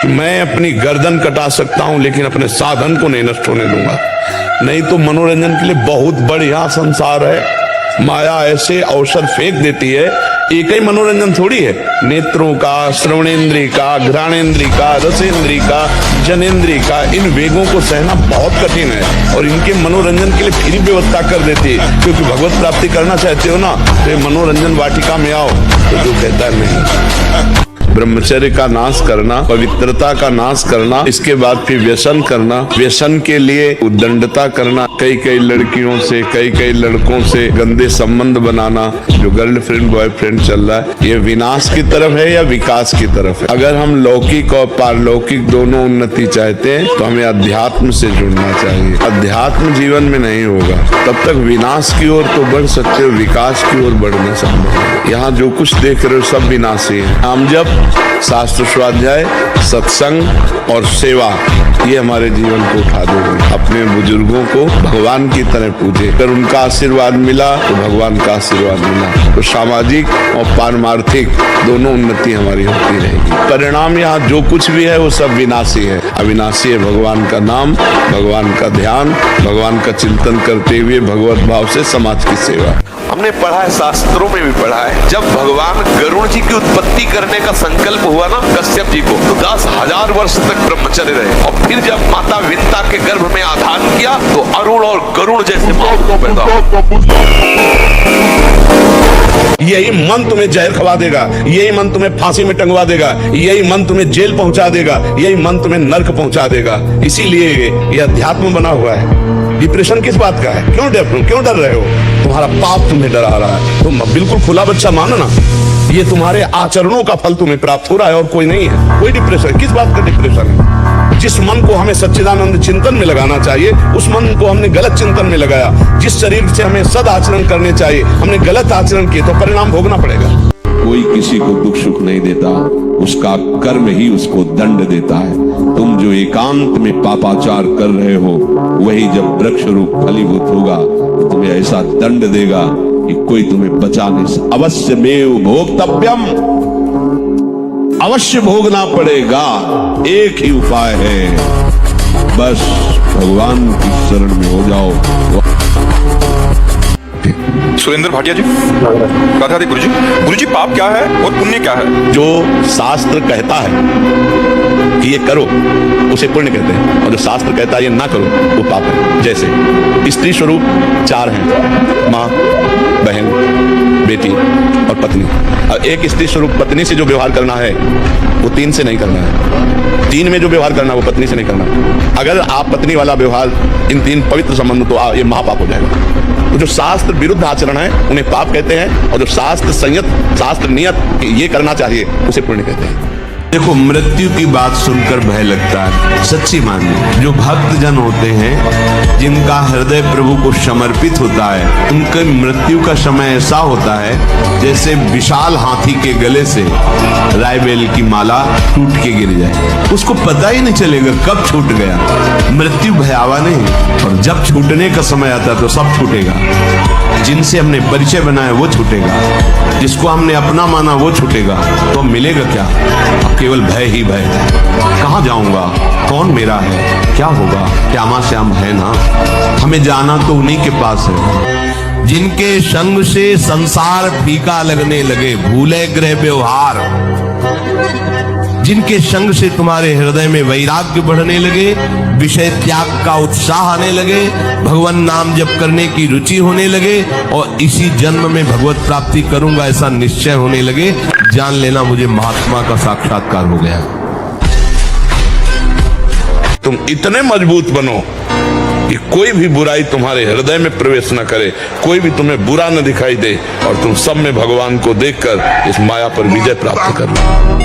मैं अपनी गर्दन कटा सकता हूं लेकिन अपने साधन को नहीं नष्ट होने दूंगा। नहीं तो मनोरंजन के लिए बहुत बढ़िया संसार है। माया ऐसे अवसर फेंक देती है। एक ही मनोरंजन थोड़ी है, नेत्रों का, श्रवणेन्द्रिय का, घ्राणेन्द्रिय का, रसेंद्रिय का, जनेन्द्रिय का, इन वेगों को सहना बहुत कठिन है और इनके मनोरंजन के लिए फिर व्यवस्था कर देती है। क्योंकि भगवत प्राप्ति करना चाहते हो ना, तो ये मनोरंजन वाटिका में आओ। तो जो कहता है नहीं, ब्रह्मचर्य का नाश करना, पवित्रता का नाश करना, इसके बाद फिर व्यसन करना, व्यसन के लिए उद्दंडता करना, कई कई लड़कियों से, कई कई लड़कों से गंदे संबंध बनाना, जो गर्लफ्रेंड बॉयफ्रेंड चल रहा है, ये विनाश की तरफ है या विकास की तरफ है? अगर हम लौकिक और पारलौकिक दोनों उन्नति चाहते हैं तो हमें अध्यात्म से जुड़ना चाहिए। अध्यात्म जीवन में नहीं होगा तब तक विनाश की ओर तो बढ़ सकते हो, विकास की ओर बढ़ना संभव है। यहाँ जो कुछ देख रहे हो सब विनाशी है। हम जब शास्त्र स्वाध्याय, सत्संग और सेवा, ये हमारे जीवन को उठा देंगे। अपने बुजुर्गों को भगवान की तरह पूजे, अगर उनका आशीर्वाद मिला तो भगवान का आशीर्वाद मिला, तो सामाजिक और पारमार्थिक दोनों उन्नति हमारी होती रहेगी। परिणाम यहाँ जो कुछ भी है वो सब विनाशी है। अविनाशी है भगवान का नाम, भगवान का ध्यान, भगवान का चिंतन करते हुए भगवत भाव से समाज की सेवा। हमने पढ़ा है, शास्त्रों में भी पढ़ा है, जब भगवान गरुड़ जी की उत्पत्ति करने का संकल्प हुआ ना कश्यप जी को, तो 10,000 वर्ष तक ब्रह्मचर्य रहे और फिर जब माता विंता के गर्भ में आधान किया तो अरुण और गरुड़ जैसे महापुरुष पैदा हुए। यही मन तुम्हें जहर खवा देगा, यही मन तुम्हें फांसी में टंगवा देगा, यही मन तुम्हें जेल पहुंचा देगा, यही मन तुम्हें नर्क पहुंचा देगा। इसीलिए ये अध्यात्म बना हुआ है। डिप्रेशन किस बात का है? क्यों डर रहे हो? तुम्हारा पाप तुम्हें डरा रहा है। तुम बिल्कुल खुला बच्चा मानो ना, ये तुम्हारे आचरणों का फल तुम्हें प्राप्त हो रहा है और कोई नहीं है। कोई डिप्रेशन, किस बात का डिप्रेशन है? जिस मन को हमें सच्चिदानंद चिंतन में लगाना चाहिए उस मन को हमने गलत चिंतन में लगाया। जिस शरीर से हमें सद आचरण करने चाहिए हमने गलत आचरण किए, तो परिणाम भोगना पड़ेगा। कोई किसी को दुख सुख नहीं देता, उसका कर्म ही उसको दंड देता है। तुम जो एकांत में पापाचार कर रहे हो वही जब वृक्ष रूप फलीभूत होगा तो तुम्हें ऐसा दंड देगा कि कोई तुम्हें बचा नहीं सकता। अवश्य में भोक्तव्यम, अवश्य भोगना पड़ेगा। एक ही उपाय है, बस भगवान की शरण में हो जाओ। सुरेंद्र भाटिया जी, राधे राधे। गुरुजी पाप क्या है और पुण्य क्या है? जो शास्त्र कहता है कि ये करो उसे पुण्य कहते हैं, और जो शास्त्र कहता है ये ना करो वो पाप है। जैसे स्त्री स्वरूप 4 हैं, माँ, बहन, बेटी और पत्नी। और एक स्त्री स्वरूप पत्नी से जो व्यवहार करना है वो 3 से नहीं करना है। 3 में जो व्यवहार करना है वो पत्नी से नहीं करना। अगर आप पत्नी वाला व्यवहार, इन 3 पवित्र संबंध, तो ये महापाप हो जाएगा। तो जो शास्त्र विरुद्ध आचरण है उन्हें पाप कहते हैं, और जो शास्त्र संयत, शास्त्र नियत ये करना चाहिए उसे पुण्य कहते हैं। देखो, मृत्यु की बात सुनकर भय लगता है, सच्ची मानिए। जो भक्त जन होते हैं, जिनका हृदय प्रभु को समर्पित होता है, उनके मृत्यु का समय ऐसा होता है जैसे विशाल हाथी के गले से रायबेल की माला टूट के गिर जाए। उसको पता ही नहीं चलेगा कब छूट गया। मृत्यु भयावह नहीं, और जब छूटने का समय आता है तो सब छूटेगा। जिनसे हमने परिचय बनाया वो छूटेगा, जिसको हमने अपना माना वो छूटेगा। तो मिलेगा क्या? केवल भय ही भय है। कहाँ जाऊंगा? कौन मेरा है? क्या होगा? श्यामा श्याम है ना। हमें जाना तो उन्हीं के पास है जिनके संग से संसार फीका लगने लगे, भूले ग्रह व्यवहार। जिनके संग से तुम्हारे हृदय में वैराग्य बढ़ने लगे, विषय त्याग का उत्साह आने लगे, भगवान नाम जप करने की रुचि होने लगे, और इसी जन्म में भगवत प्राप्ति करूंगा ऐसा निश्चय होने लगे। जान लेना मुझे महात्मा का साक्षात्कार हो गया। तुम इतने मजबूत बनो कि कोई भी बुराई तुम्हारे हृदय में प्रवेश न करे, कोई भी तुम्हें बुरा न दिखाई दे, और तुम सब में भगवान को देखकर इस माया पर विजय प्राप्त कर लो।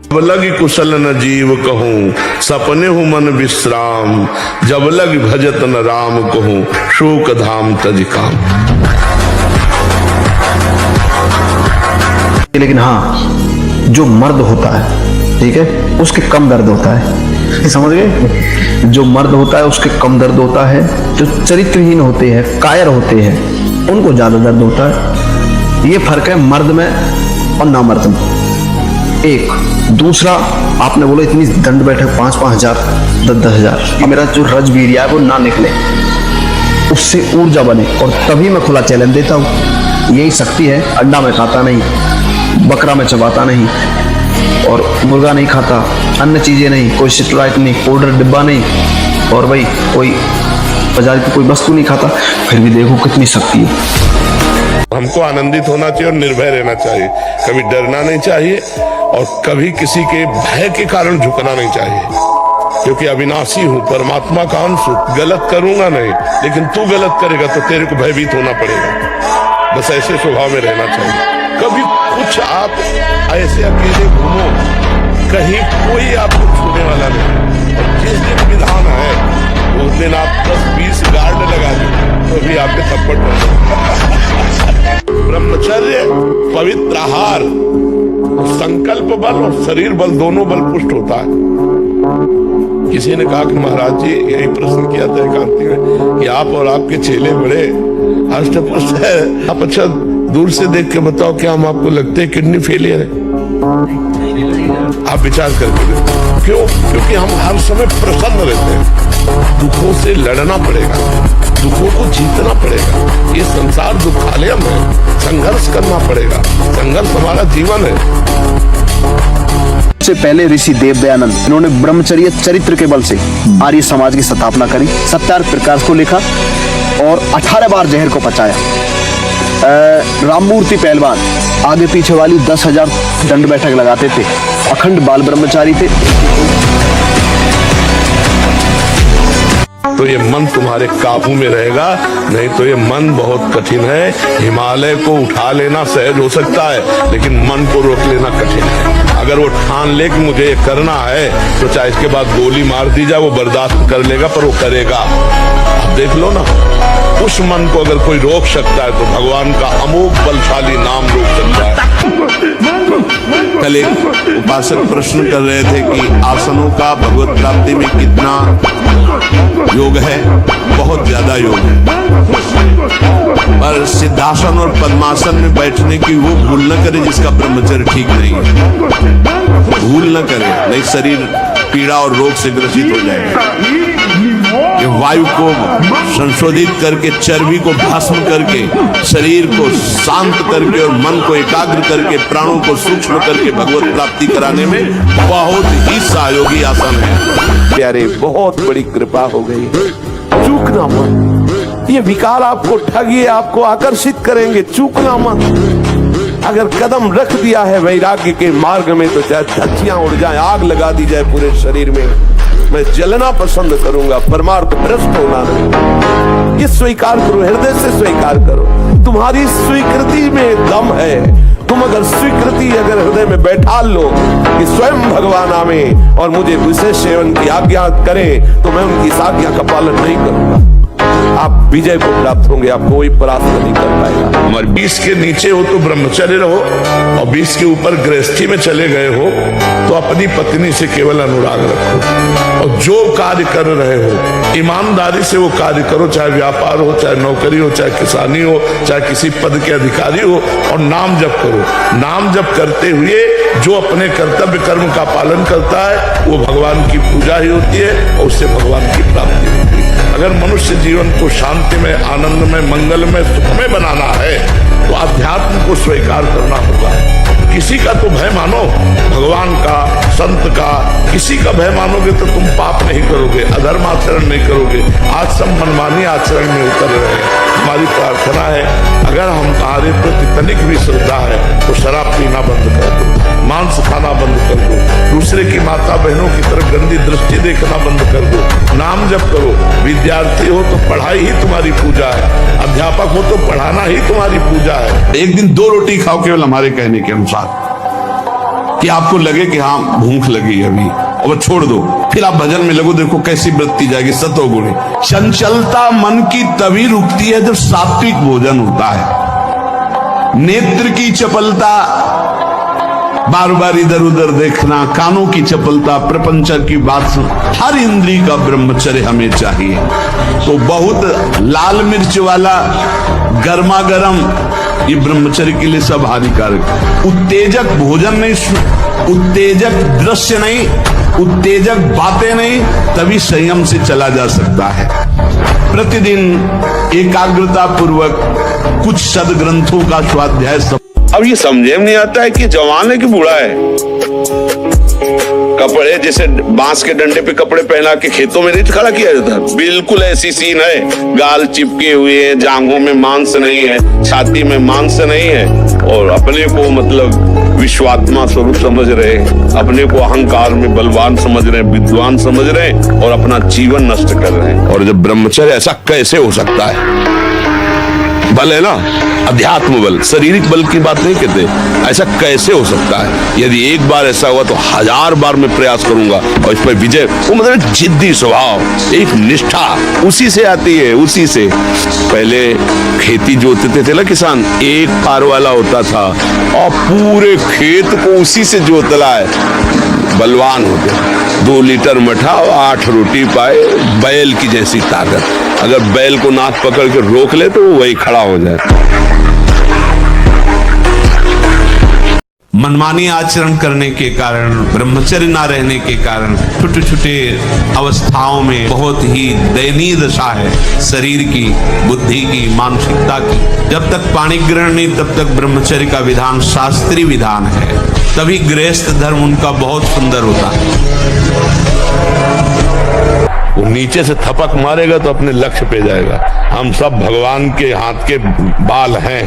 जब लगी कुशल न जीव कहूँ, सपने हूँ मन विश्राम, जब लगी भजत न राम कहूँ, शोक धाम तज काम। लेकिन हाँ, जो मर्द होता है, ठीक है, उसके कम दर्द होता है। समझ गए? जो मर्द होता है उसके कम दर्द होता है। जो चरित्रहीन होते हैं, कायर होते हैं, उनको ज्यादा दर्द होता है। ये फर्क है मर्द में और नामर्द में। एक दूसरा, आपने बोला इतनी दंड बैठक 5-5 हजार 10-10 हजार, मेरा जो रज वीर्य है वो ना निकले, उससे ऊर्जा बने, और तभी मैं खुला चैलेंज देता हूँ। यही शक्ति है। अंडा में खाता नहीं, बकरा में चबाता नहीं, और मुर्गा नहीं खाता, अन्य चीजें नहीं, कोई सिट्राइट नहीं, पाउडर डिब्बा नहीं, और भाई कोई बाजार की कोई वस्तु नहीं खाता, फिर भी देखो कितनी शक्ति है। हमको आनंदित होना चाहिए और निर्भय रहना चाहिए, कभी डरना नहीं चाहिए और कभी किसी के भय के कारण झुकना नहीं चाहिए, क्योंकि अविनाशी हूं, परमात्मा का अंश हूं, गलत करूंगा नहीं, लेकिन तू गलत करेगा तो तेरे को भयभीत होना पड़ेगा। बस ऐसे स्वभाव में रहना चाहिए। कभी कुछ आप ऐसे अकेले घूमो, कहीं कोई आपको छूने वाला नहीं, और जिस दिन विधान है उस दिन आप 10-20 गार्ड लगा दो तो भी आपके थप्पड़ ब्रह्मचर्य, पवित्र आहार, संकल्प बल और शरीर बल दोनों बल पुष्ट होता है। किसी ने कहा कि महाराज जी, यही प्रश्न किया था एकांती में कि आप और आपके चेले बड़े अष्टपुष्ट है, आप अच्छा दूर से देख के बताओ क्या हम आपको लगते हैं किडनी फेलियर है? आप विचार करके देखो। क्यों? क्योंकि हम हर समय प्रसन्न रहते हैं। दुखों से लड़ना पड़ेगा, दुखों को जीतना पड़ेगा। ये संसार दुखालयम है, संघर्ष करना पड़ेगा, संघर्ष हमारा जीवन है। सबसे पहले ऋषि देव दयानंद, इन्होंने ब्रह्मचर्य चरित्र के बल से आर्य समाज की स्थापना करी, सत्यार्थ प्रकाश को लिखा और 18 बार जहर को पचाया। राममूर्ति पहलवान आगे पीछे वाली 10,000 दंड बैठक लगाते थे, अखंड बाल ब्रह्मचारी थे। तो ये मन तुम्हारे काबू में रहेगा, नहीं तो ये मन बहुत कठिन है। हिमालय को उठा लेना सहज हो सकता है, लेकिन मन को रोक लेना कठिन है। अगर वो ठान ले कि मुझे ये करना है, तो चाहे इसके बाद गोली मार दी जाए वो बर्दाश्त कर लेगा, पर वो करेगा। अब देख लो ना, उस मन को अगर कोई रोक सकता है तो भगवान का अमोघ बलशाली नाम रोक सकता है। कल एक उपासक प्रश्न कर रहे थे कि आसनों का भगवत प्राप्ति में कितना योग है? बहुत ज्यादा योग है, पर सिद्धासन और पद्मासन में बैठने की वो भूल न करे जिसका ब्रह्मचर्य ठीक नहीं है। भूल न करे, नहीं शरीर पीड़ा और रोग से ग्रसित हो जाएगा। ये वायु को संशोधित करके, चर्बी को भस्म करके, शरीर को शांत करके और मन को एकाग्र करके, प्राणों को सूक्ष्म करके भगवत प्राप्ति कराने में बहुत ही सहयोगी आसन है। प्यारे, बहुत बड़ी कृपा हो गई। चूकना मत, ये विकार आपको ठगिए, आपको आकर्षित करेंगे, चूकना मत। अगर कदम रख दिया है वैराग्य के मार्ग में, तो चाहे धज्जियां उड़ जाए, आग लगा दी जाए पूरे शरीर में, मैं जलना पसंद करूंगा, परमार्थ भ्रष्ट होना नहीं। ये स्वीकार करो, हृदय से स्वीकार करो। तुम्हारी स्वीकृति में दम है। तुम अगर स्वीकृति अगर हृदय में बैठा लो कि स्वयं भगवान आवे और मुझे विशेष सेवन की आज्ञा करें, तो मैं उनकी इस आज्ञा का पालन नहीं करूंगा, आप विजय को प्राप्त होंगे, आप कोई परास्त नहीं कर पाएगा। हमारे 20 के नीचे हो तो ब्रह्मचर्य रहो, और 20 के ऊपर गृहस्थी में चले गए हो तो अपनी पत्नी से केवल अनुराग रखो, और जो कार्य कर रहे हो ईमानदारी से वो कार्य करो, चाहे व्यापार हो, चाहे नौकरी हो, चाहे किसानी हो, चाहे किसी पद के अधिकारी हो, और नाम जप करो। नाम जप करते हुए जो अपने कर्तव्य कर्म का पालन करता है वो भगवान की पूजा ही होती है, और उससे भगवान की प्राप्ति होती है। अगर मनुष्य जीवन को शांति में, आनंद में, मंगल में, सुख में बनाना है तो अध्यात्म को स्वीकार करना होगा। किसी का तो भय मानो, भगवान का, संत का, किसी का भय मानोगे तो तुम पाप नहीं करोगे, अधर्म आचरण नहीं करोगे। आज सब मनमानी आचरण में उतर रहे हैं। हमारी प्रार्थना है, अगर हमारे प्रति तनिक भी श्रद्धा है तो शराब पीना बंद कर दो, मांस खाना बंद कर दो, दूसरे की माता बहनों की तरफ गंदी दृष्टि देखना बंद कर दो, नाम जप करो। विद्यार्थी हो तो पढ़ाई ही तुम्हारी पूजा है, अध्यापक हो तो पढ़ाना ही तुम्हारी पूजा है। एक दिन 2 रोटी खाओ, केवल हमारे कहने के अनुसार, कि आपको लगे कि हाँ भूख लगी अभी, और छोड़ दो, फिर आप भजन में लगो, देखो कैसी वृत्ति जाएगी, सतोगुणी। चंचलता मन की तभी रुकती है जब सात्विक भोजन होता है। नेत्र की चपलता, बार बार इधर उधर देखना, कानों की चपलता, प्रपंच की बात सुन, हर इंद्री का ब्रह्मचर्य हमें चाहिए। तो बहुत लाल मिर्च वाला गर्मा गर्म ये ब्रह्मचर्य के लिए सब हानिकारक। उत्तेजक भोजन नहीं, उत्तेजक दृश्य नहीं, उत्तेजक बातें नहीं, तभी संयम से चला जा सकता है। प्रतिदिन एकाग्रता पूर्वक कुछ सदग्रंथों का स्वाध्याय। अब ये समझे में नहीं आता है कि जवान है कि बूढ़ा है। कपड़े जैसे बांस के डंडे पे कपड़े पहना के खेतों में नहीं खड़ा किया जाता, बिल्कुल ऐसी सीन है। गाल चिपके हुए हैं, जांघों में मांस नहीं है, छाती में मांस नहीं है, और अपने को मतलब विश्वात्मा स्वरूप समझ रहे, अपने को अहंकार में बलवान समझ रहे, विद्वान समझ रहे, और अपना जीवन नष्ट कर रहे हैं। और जब ब्रह्मचर्य, ऐसा कैसे हो सकता है? बल है ना, अध्यात्म बल, शारीरिक बल की बात नहीं कहते। ऐसा कैसे हो सकता है? यदि एक बार ऐसा हुआ तो 1000 बार मैं प्रयास करूंगा और इस पर विजय। वो मतलब जिद्दी स्वभाव, एक निष्ठा उसी से आती है, उसी से। पहले खेती जोतते थे ना किसान, एक पार वाला होता था और पूरे खेत को उसी से जोतला है। बलवान होते, 2 लीटर मठा और 8 रोटी पाए, बैल की जैसी ताकत। अगर बैल को नाक पकड़ के रोक ले तो वो वही खड़ा हो जाए। मनमानी आचरण करने के कारण, ब्रह्मचर्य ना रहने के कारण छोटे छोटे अवस्थाओं में बहुत ही दयनीय दशा है शरीर की, बुद्धि की, मानसिकता की। जब तक पाणी ग्रहण नहीं तब तक ब्रह्मचर्य का विधान शास्त्रीय विधान है, तभी गृहस्थ धर्म उनका बहुत सुंदर होता है। वो नीचे से थपक मारेगा तो अपने लक्ष्य पे जाएगा। हम सब भगवान के हाथ के बाल हैं,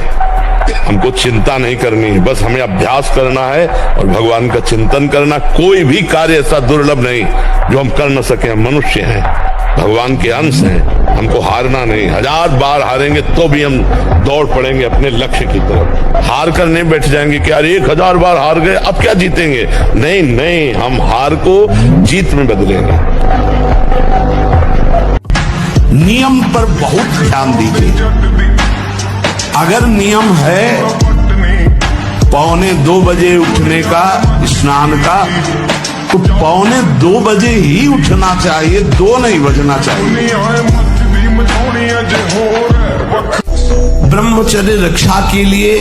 हमको चिंता नहीं करनी है, बस हमें अभ्यास करना है और भगवान का चिंतन करना। कोई भी कार्य ऐसा दुर्लभ नहीं जो हम कर न सके। हम मनुष्य हैं, भगवान के अंश हैं, हमको हारना नहीं। 1000 बार हारेंगे तो भी हम दौड़ पड़ेंगे अपने लक्ष्य की तरफ। हार कर नहीं बैठ जाएंगे कि यार 1000 बार हार गए अब क्या जीतेंगे। नहीं नहीं, हम हार को जीत में बदलेंगे। नियम पर बहुत ध्यान दीजिए। अगर नियम है 1:45 बजे उठने का, स्नान का, तो 1:45 बजे ही उठना चाहिए, 2 नहीं बजना चाहिए। ब्रह्मचर्य रक्षा के लिए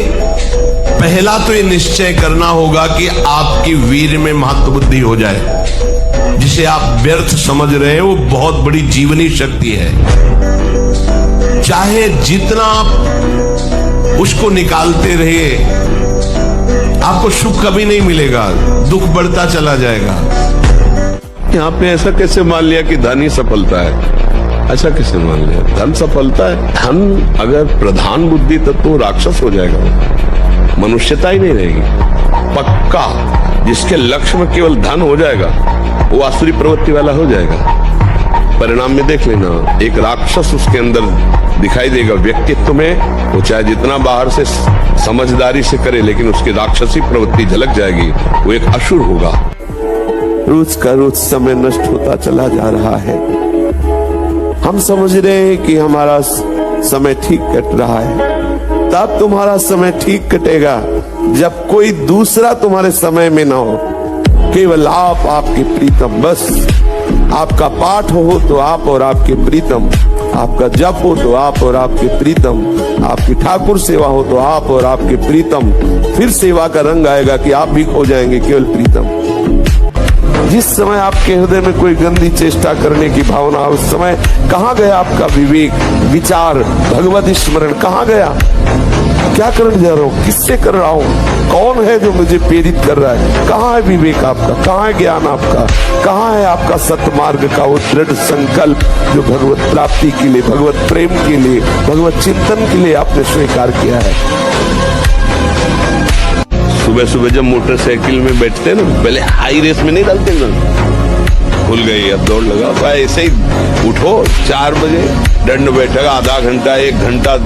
पहला तो ये निश्चय करना होगा कि आपकी वीर में महत्वबुद्धि हो जाए। जिसे आप व्यर्थ समझ रहे हो वो बहुत बड़ी जीवनी शक्ति है। चाहे जितना आप उसको निकालते रहिए, आपको सुख कभी नहीं मिलेगा, दुख बढ़ता चला जाएगा। यहाँ पे ऐसा कैसे मान लिया कि धन ही सफलता है? ऐसा कैसे मान लिया? धन सफलता है? धन अगर प्रधान बुद्धि तब तो राक्षस हो जाएगा, मनुष्यता ही नहीं रहेगी। पक्का जिसके लक्ष्य में केवल धन हो जाएगा वो आसुरी प्रवृत्ति वाला हो जाएगा। परिणाम में देख लेना, एक राक्षस उसके अंदर दिखाई देगा व्यक्तित्व में। वो चाहे जितना बाहर से समझदारी से करे, लेकिन उसकी राक्षसी प्रवृत्ति झलक जाएगी, वो एक असुर होगा। रोज का रोज समय नष्ट होता चला जा रहा है। हम समझ रहे हैं कि हमारा समय ठीक कट रहा है। तब तुम्हारा समय ठीक कटेगा जब कोई दूसरा तुम्हारे समय में ना हो, केवल आप, आपके प्रीतम। बस आपका पाठ हो तो आप और आपके प्रीतम, आपका जप हो तो आप और आपके प्रीतम, आपकी ठाकुर सेवा हो तो आप और आपके प्रीतम। फिर सेवा का रंग आएगा कि आप भी खो जाएंगे केवल प्रीतम। जिस समय आपके हृदय में कोई गंदी चेष्टा करने की भावना, उस समय कहाँ गया आपका विवेक, विचार, भगवत स्मरण कहाँ गया? क्या करने जा रहा हूँ, किससे कर रहा हूँ, कौन है जो मुझे प्रेरित कर रहा है? कहाँ है विवेक आपका, कहाँ है ज्ञान आपका, कहाँ है आपका सतमार्ग का वो दृढ़ संकल्प जो भगवत प्राप्ति के लिए, भगवत प्रेम के लिए, भगवत चिंतन के लिए आपने स्वीकार किया है? सुबह सुबह जब मोटरसाइकिल में बैठते हैं ना, पहले हाई रेस में नहीं डालते ना, खुल गई अब दौड़ लगा, ऐसे ही उठो 4 बजे, दंड बैठेगा, आधा घंटा 1 घंटा,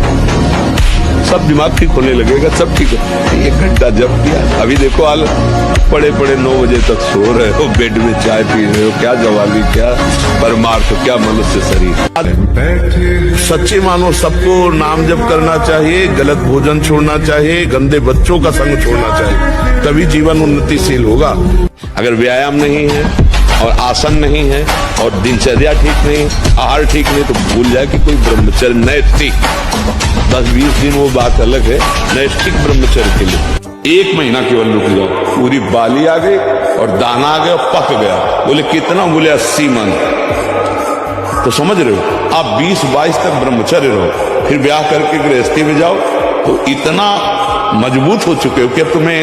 सब दिमाग ठीक होने लगेगा, सब ठीक है। 1 घंटा जब किया, अभी देखो हाल, पड़े पड़े 9 बजे तक सो रहे हो, बेड में चाय पी रहे हो। क्या जवानी, क्या परमार्थ, क्या मनुष्य शरीर। सच्चे मानो सबको नाम जप करना चाहिए, गलत भोजन छोड़ना चाहिए, गंदे बच्चों का संग छोड़ना चाहिए, तभी जीवन उन्नतिशील होगा। अगर व्यायाम नहीं है, और आसन नहीं है और दिनचर्या ठीक नहीं, आहार ठीक नहीं, तो भूल जाए कि कोई ब्रह्मचर्य नैतिक 10-20 दिन वो बात अलग है, नैतिक ब्रह्मचर्य के लिए 1 महीना केवल रुक जाओ, पूरी बाली आ गई और दाना आ गया और पक गया। बोले कितना? बोले 80 मन। तो समझ रहे हो, आप 20-22 तक ब्रह्मचर्य रहो, फिर ब्याह करके गृहस्थी में जाओ तो इतना मजबूत हो चुके हो कि अब तुम्हें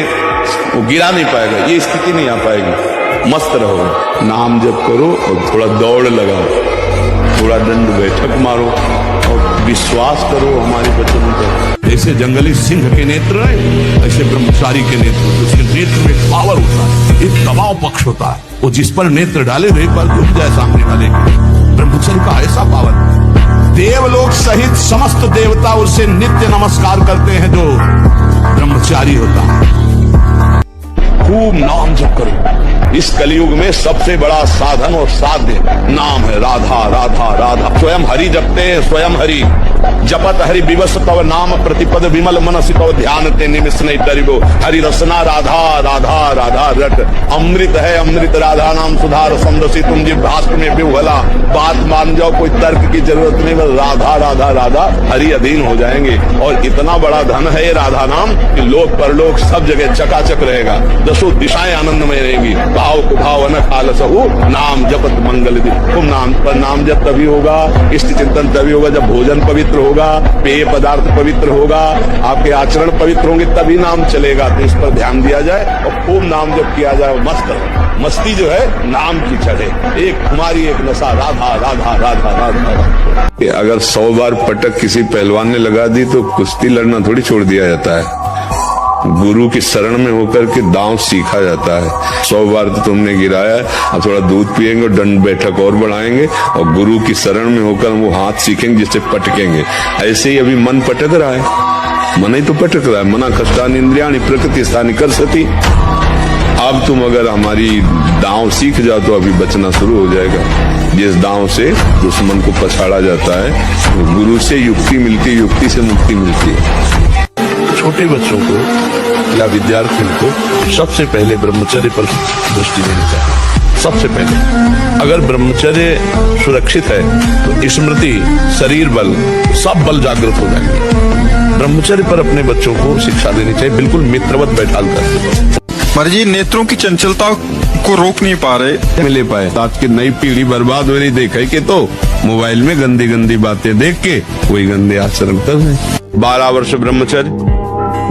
वो गिरा नहीं पाएगा, ये स्थिति नहीं आ पाएगी। मस्त रहो, नाम जप करो और थोड़ा दौड़ लगाओ, थोड़ा दंड बैठक मारो और विश्वास करो हमारे बच्चों पर। जैसे जंगली सिंह के नेत्र है, ऐसे ब्रह्मचारी के नेत्र, उसके नेत्र में पावर होता है, एक दबाव पक्ष होता है, वो जिस पर नेत्र डाले एक बार डूब जाए सामने वाले के। ब्रह्मचर्य का ऐसा पावर, देवलोक सहित समस्त देवता उसे नित्य नमस्कार करते हैं जो ब्रह्मचारी होता है। खूब नाम जप करो। इस कलयुग में सबसे बड़ा साधन और साध्य नाम है, राधा राधा राधा। स्वयं हरि जपते हैं, स्वयं हरि जपत हरि विवश तव नाम प्रतिपद विमल मनसि तव ध्यान ते निमिष नहीं तरिबो। हरि रसना राधा राधा राधा रट, अमृत है अमृत राधा नाम सुधार समरसी तुम जी भास्कर में बिवला। बात मान जाओ, कोई तर्क की जरूरत नहीं, बस राधा राधा राधा हरि अधीन हो जाएंगे। और इतना बड़ा धन है ये राधा नाम कि लोक परलोक सब जगह चकाचक रहेगा, दसों दिशाएं आनंदमय रहेंगी। भाव कुभाव न खालसहु नाम जपत मंगल दी। तुम नाम पर नाम जप तभी होगा, इष्ट चिंतन तभी होगा जब भोजन पवित्र होगा, पेय पदार्थ पवित्र होगा, आपके आचरण पवित्र होंगे, तभी नाम चलेगा। तो इस पर ध्यान दिया जाए और खूब नाम जप किया जाए। मस्त मस्ती जो है नाम की चढ़े, एक हमारी एक नशा राधा राधा राधा राधा। अगर 100 बार पटक किसी पहलवान ने लगा दी तो कुश्ती लड़ना थोड़ी छोड़ दिया जाता है। गुरु की शरण में होकर के दांव सीखा जाता है। 100 बार तो तुमने गिराया, अब थोड़ा दूध पिएंगे और दंड बैठक और बढ़ाएंगे और गुरु की शरण में होकर वो हाथ सीखेंगे जिससे पटकेंगे। ऐसे ही अभी मन पटक रहा है, मन ही तो पटक रहा है। मना कष्टानि इंद्रियाणि प्रकृति स्थानि कर सती। अब तुम अगर हमारी दांव सीख जाओ तो अभी बचना शुरू हो जाएगा। जिस दांव से दुश्मन को पछाड़ा जाता है, गुरु से युक्ति मिलती है, युक्ति से मुक्ति मिलती है। छोटे बच्चों को या विद्यार्थियों को सबसे पहले ब्रह्मचर्य पर दृष्टि देनी चाहिए। सबसे पहले अगर ब्रह्मचर्य सुरक्षित है तो स्मृति, शरीर बल, सब बल जागृत हो जाएंगे। ब्रह्मचर्य पर अपने बच्चों को शिक्षा देनी चाहिए, बिल्कुल मित्रवत बैठाल कर। महाराज जी, नेत्रों की चंचलता को रोक नहीं पा रहे, मिले पाए। आज की नई पीढ़ी बर्बाद हो रही, देखा कि तो मोबाइल में गंदी गंदी बातें देख के वही गंदे आचरण कर रहे। 12 वर्ष ब्रह्मचर्य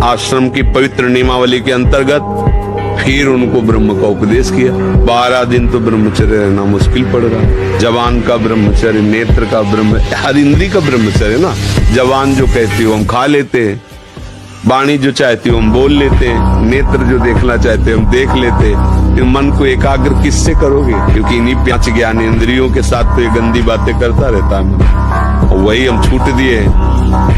आश्रम की पवित्र नियमावली के अंतर्गत, फिर उनको ब्रह्म का उपदेश किया। 12 दिन तो ब्रह्मचर्य रहना मुश्किल पड़ रहा। जवान का ब्रह्मचर्य, नेत्र का ब्रह्म, हर इंद्री का ब्रह्मचर्य ना। जवान जो कहती हो हम खा लेते हैं, वाणी जो चाहती हो हम बोल लेते हैं, नेत्र जो देखना चाहते हम देख लेते। फिर मन को एकाग्र किससे करोगे? क्योंकि इन्हीं 5 ज्ञान इंद्रियों के साथ तो ये गंदी बातें करता रहता है मन। और वही हम छूट दिए।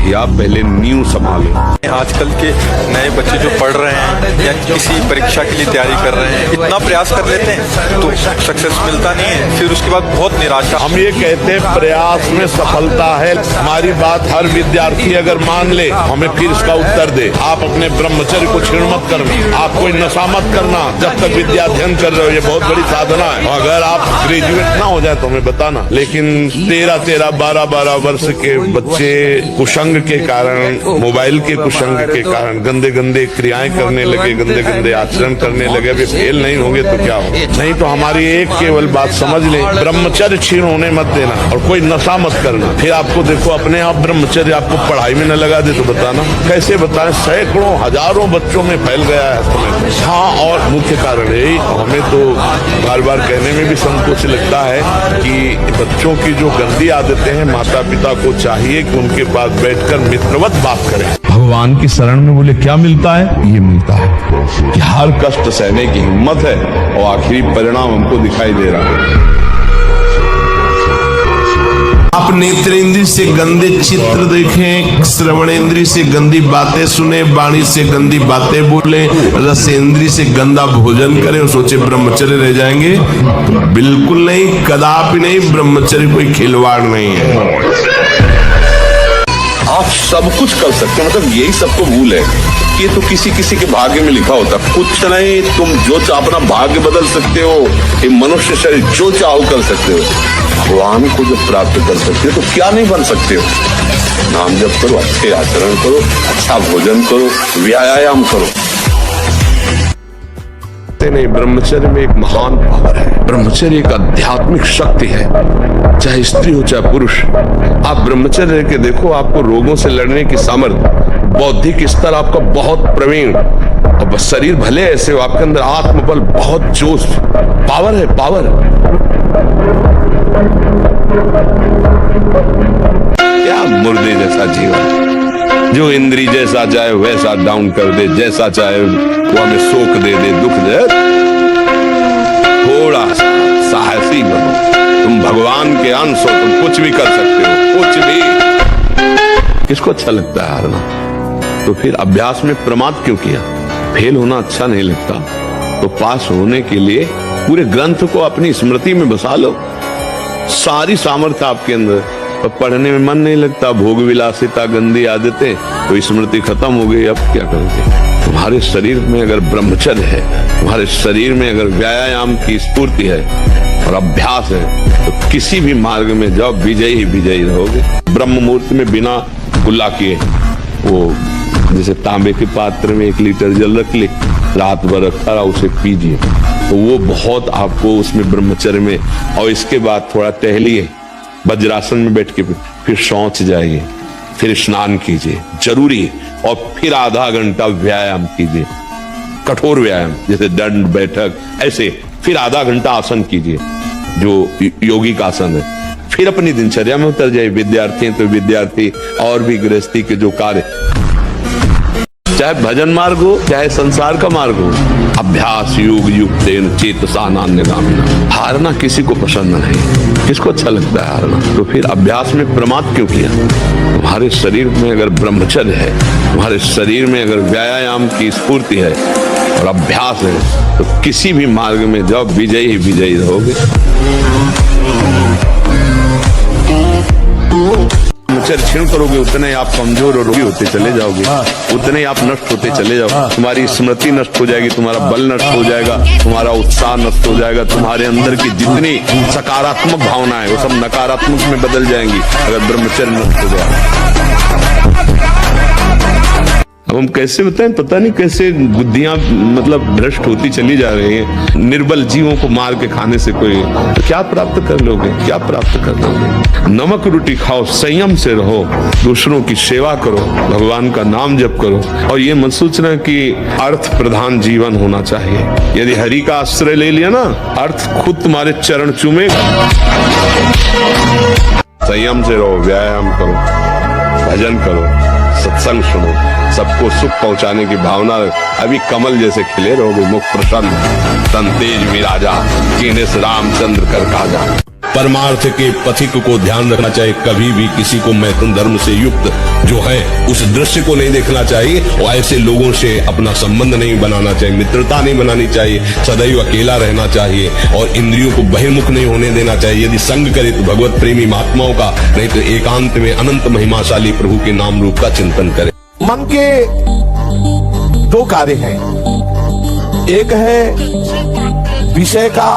या पहले नींव संभालो। आजकल के नए बच्चे जो पढ़ रहे हैं या किसी परीक्षा के लिए तैयारी कर रहे हैं, इतना प्रयास कर लेते हैं तो सक्सेस मिलता नहीं है, फिर उसके बाद बहुत निराशा। हम ये कहते हैं प्रयास में सफलता है। हमारी बात हर विद्यार्थी अगर मान ले, हमें फिर इसका उत्तर दे। आप अपने ब्रह्मचर्य को क्षीण मत करना, आप कोई नशा मत करना जब तक विद्याध्ययन कर रहे हो, ये बहुत बड़ी साधना है। अगर आप ग्रेजुएट ना हो जाए तो हमें बताना। लेकिन 13-13, 12-12 वर्ष के बच्चे कुसंग के कारण, मोबाइल के कुसंग के कारण गंदे गंदे क्रियाएं करने लगे, गंदे गंदे आचरण करने लगे। वे फेल नहीं होंगे तो क्या हो? नहीं तो हमारी एक केवल बात समझ ले, ब्रह्मचर्य क्षीण होने मत देना और कोई नशा मत करना। फिर आपको देखो अपने आप ब्रह्मचर्य आपको पढ़ाई में न लगा दे तो बताना। कैसे बताएं? सैकड़ों हजारों बच्चों में फैल गया है समय। हाँ, और मुख्य कारण है, हमें तो बार बार कहने में भी संकोच लगता है कि बच्चों की जो गंदी आदतें हैं, माता पिता को चाहिए कि उनके पास बैठकर मित्रवत बात करें। भगवान की शरण में बोले क्या मिलता है? ये मिलता है कि हर कष्ट सहने की हिम्मत है और आखिरी परिणाम हमको दिखाई दे रहा है। आप नेत्रेंद्री से गंदे चित्र देखें, श्रवणेंद्री से गंदी बातें सुने, वाणी से गंदी बातें बोले, रसेंद्री से गंदा भोजन करें और सोचे ब्रह्मचर्य रह जाएंगे? तो बिल्कुल नहीं, कदापि नहीं। ब्रह्मचर्य कोई खिलवाड़ नहीं है। आप सब कुछ कर सकते हो, मतलब यही सबको भूल है कि ये तो किसी किसी के भाग्य में लिखा होता। कुछ नहीं, तुम जो चाहो अपना भाग्य बदल सकते हो, ये मनुष्य शरीर जो चाहो कर सकते हो। भगवान को जब प्राप्त कर सकते हो तो क्या नहीं बन सकते हो। नाम जप करो, अच्छे आचरण करो, अच्छा भोजन करो, व्यायाम करो। नहीं, ब्रह्मचर्य में एक महान पावर है। ब्रह्मचर्य एक आध्यात्मिक शक्ति है, चाहे स्त्री हो चाहे पुरुष। आप ब्रह्मचर्य के देखो, आपको रोगों से लड़ने की सामर्थ्य, बौद्धिक स्तर आपका बहुत प्रवीण, और शरीर भले ऐसे हो, आपके अंदर आत्मबल, बहुत जोश, पावर है, पावर। क्या मुर्दे जैसा जीवन, जो इंद्री जैसा चाहे वैसा डाउन कर दे, जैसा चाहे वो हमें शोक दे दे, दुख दे। थोड़ा सा साहसी बनो, तुम भगवान के अंश हो, तुम कुछ भी कर सकते हो, कुछ भी। किसको अच्छा लगता है हारना? तो फिर अभ्यास में प्रमाद क्यों किया? फेल होना अच्छा नहीं लगता, तो पास होने के लिए पूरे ग्रंथ को अपनी स्मृति में बसा लो। सारी सामर्थ्य आपके अंदर, अब पढ़ने में मन नहीं लगता, भोग विलासिता, गंदी आदतें, तो स्मृति खत्म हो गई, अब क्या करोगे? तुम्हारे शरीर में अगर ब्रह्मचर्य है, तुम्हारे शरीर में अगर व्यायाम की स्फूर्ति है और अभ्यास है, तो किसी भी मार्ग में जाओ, विजयी ही विजयी रहोगे। ब्रह्म मुहूर्त में बिना गुल्ला किए, वो जैसे तांबे के पात्र में 1 लीटर जल रख ले, रात भर रखा रहा, उसे पीजिए, तो वो बहुत आपको उसमें ब्रह्मचर्य में। और इसके बाद थोड़ा टहलिए, वज्रासन में बैठ के फिर शौच जाइए, फिर स्नान कीजिए, जरूरी है। और फिर आधा घंटा व्यायाम कीजिए, कठोर व्यायाम, जैसे दंड बैठक, ऐसे। फिर आधा घंटा आसन कीजिए, जो योगी का आसन है। फिर अपनी दिनचर्या में उतर जाइए। विद्यार्थी हैं तो विद्यार्थी, और भी गृहस्थी के जो कार्य, चाहे भजन मार्ग हो चाहे संसार का मार्ग हो, अभ्यास योग युक्तेन चेतसा नान्यगामिना। हारना किसी को पसंद नहीं, किसको अच्छा लगता है हारना? तो फिर अभ्यास में प्रमाद क्यों किया? तुम्हारे शरीर में अगर ब्रह्मचर्य है, तुम्हारे शरीर में अगर व्यायाम की स्फूर्ति है और अभ्यास है, तो किसी भी मार्ग में जाओ, विजयी ही विजयी रहोगे। ब्रह्मचर्य क्षीण करोगे, उतने आप कमजोर और रोगी होते चले जाओगे, उतने आप नष्ट होते चले जाओगे। तुम्हारी स्मृति नष्ट हो जाएगी, तुम्हारा बल नष्ट हो जाएगा, तुम्हारा उत्साह नष्ट हो जाएगा, तुम्हारे अंदर की जितनी सकारात्मक भावना है वो सब नकारात्मक में बदल जाएंगी अगर ब्रह्मचर्य नष्ट हो जाए। अब हम कैसे बताएं, पता नहीं कैसे बुद्धियां मतलब भ्रष्ट होती चली जा रही हैं। निर्बल जीवों को मार के खाने से कोई तो क्या प्राप्त कर लोगे? क्या प्राप्त कर लोगे? नमक रोटी खाओ, संयम से रहो, दूसरों की सेवा करो, भगवान का नाम जप करो। और ये मत सोचना कि अर्थ प्रधान जीवन होना चाहिए। यदि हरि का आश्रय ले लिया ना, अर्थ खुद तुम्हारे चरण चूमेगा। संयम से रहो, व्यायाम करो, भजन करो, सत्संग सुनो, सबको सुख पहुंचाने की भावना, अभी कमल जैसे खिले रहोगे, मुख प्रसन्न, तन तेज विराजा, कीनेस रामचंद्र कर काजा। परमार्थ के पथिक को ध्यान रखना चाहिए, कभी भी किसी को मैथुन धर्म से युक्त जो है उस दृश्य को नहीं देखना चाहिए, और ऐसे लोगों से अपना संबंध नहीं बनाना चाहिए, मित्रता नहीं बनानी चाहिए, सदैव अकेला रहना चाहिए और इंद्रियों को बहिर्मुख नहीं होने देना चाहिए। यदि संग करे तो भगवत प्रेमी महात्माओं का, नहीं तो एकांत में अनंत महिमाशाली प्रभु के नाम रूप का चिंतन करे। मन के 2 कार्य हैं, एक है विषय का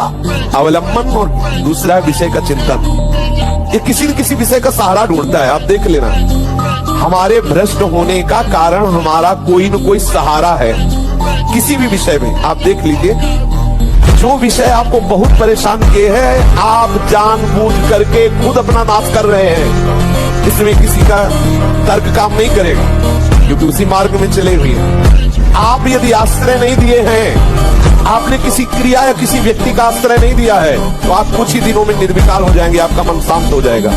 अवलंबन और दूसरा है विषय का चिंतन। ये किसी न किसी विषय का सहारा ढूंढता है। आप देख लेना, हमारे भ्रष्ट होने का कारण हमारा कोई न कोई सहारा है किसी भी विषय में। आप देख लीजिए, जो विषय आपको बहुत परेशान किए हैं, आप जानबूझ करके खुद अपना नाश कर रहे हैं। इसमें किसी का तर्क काम नहीं करेगा, क्योंकि उसी मार्ग में चले हुए हैं। आप यदि आश्रय नहीं दिए हैं, आपने किसी क्रिया या किसी व्यक्ति का आश्रय नहीं दिया है, तो आप कुछ ही दिनों में निर्विकार हो जाएंगे, आपका मन शांत हो जाएगा।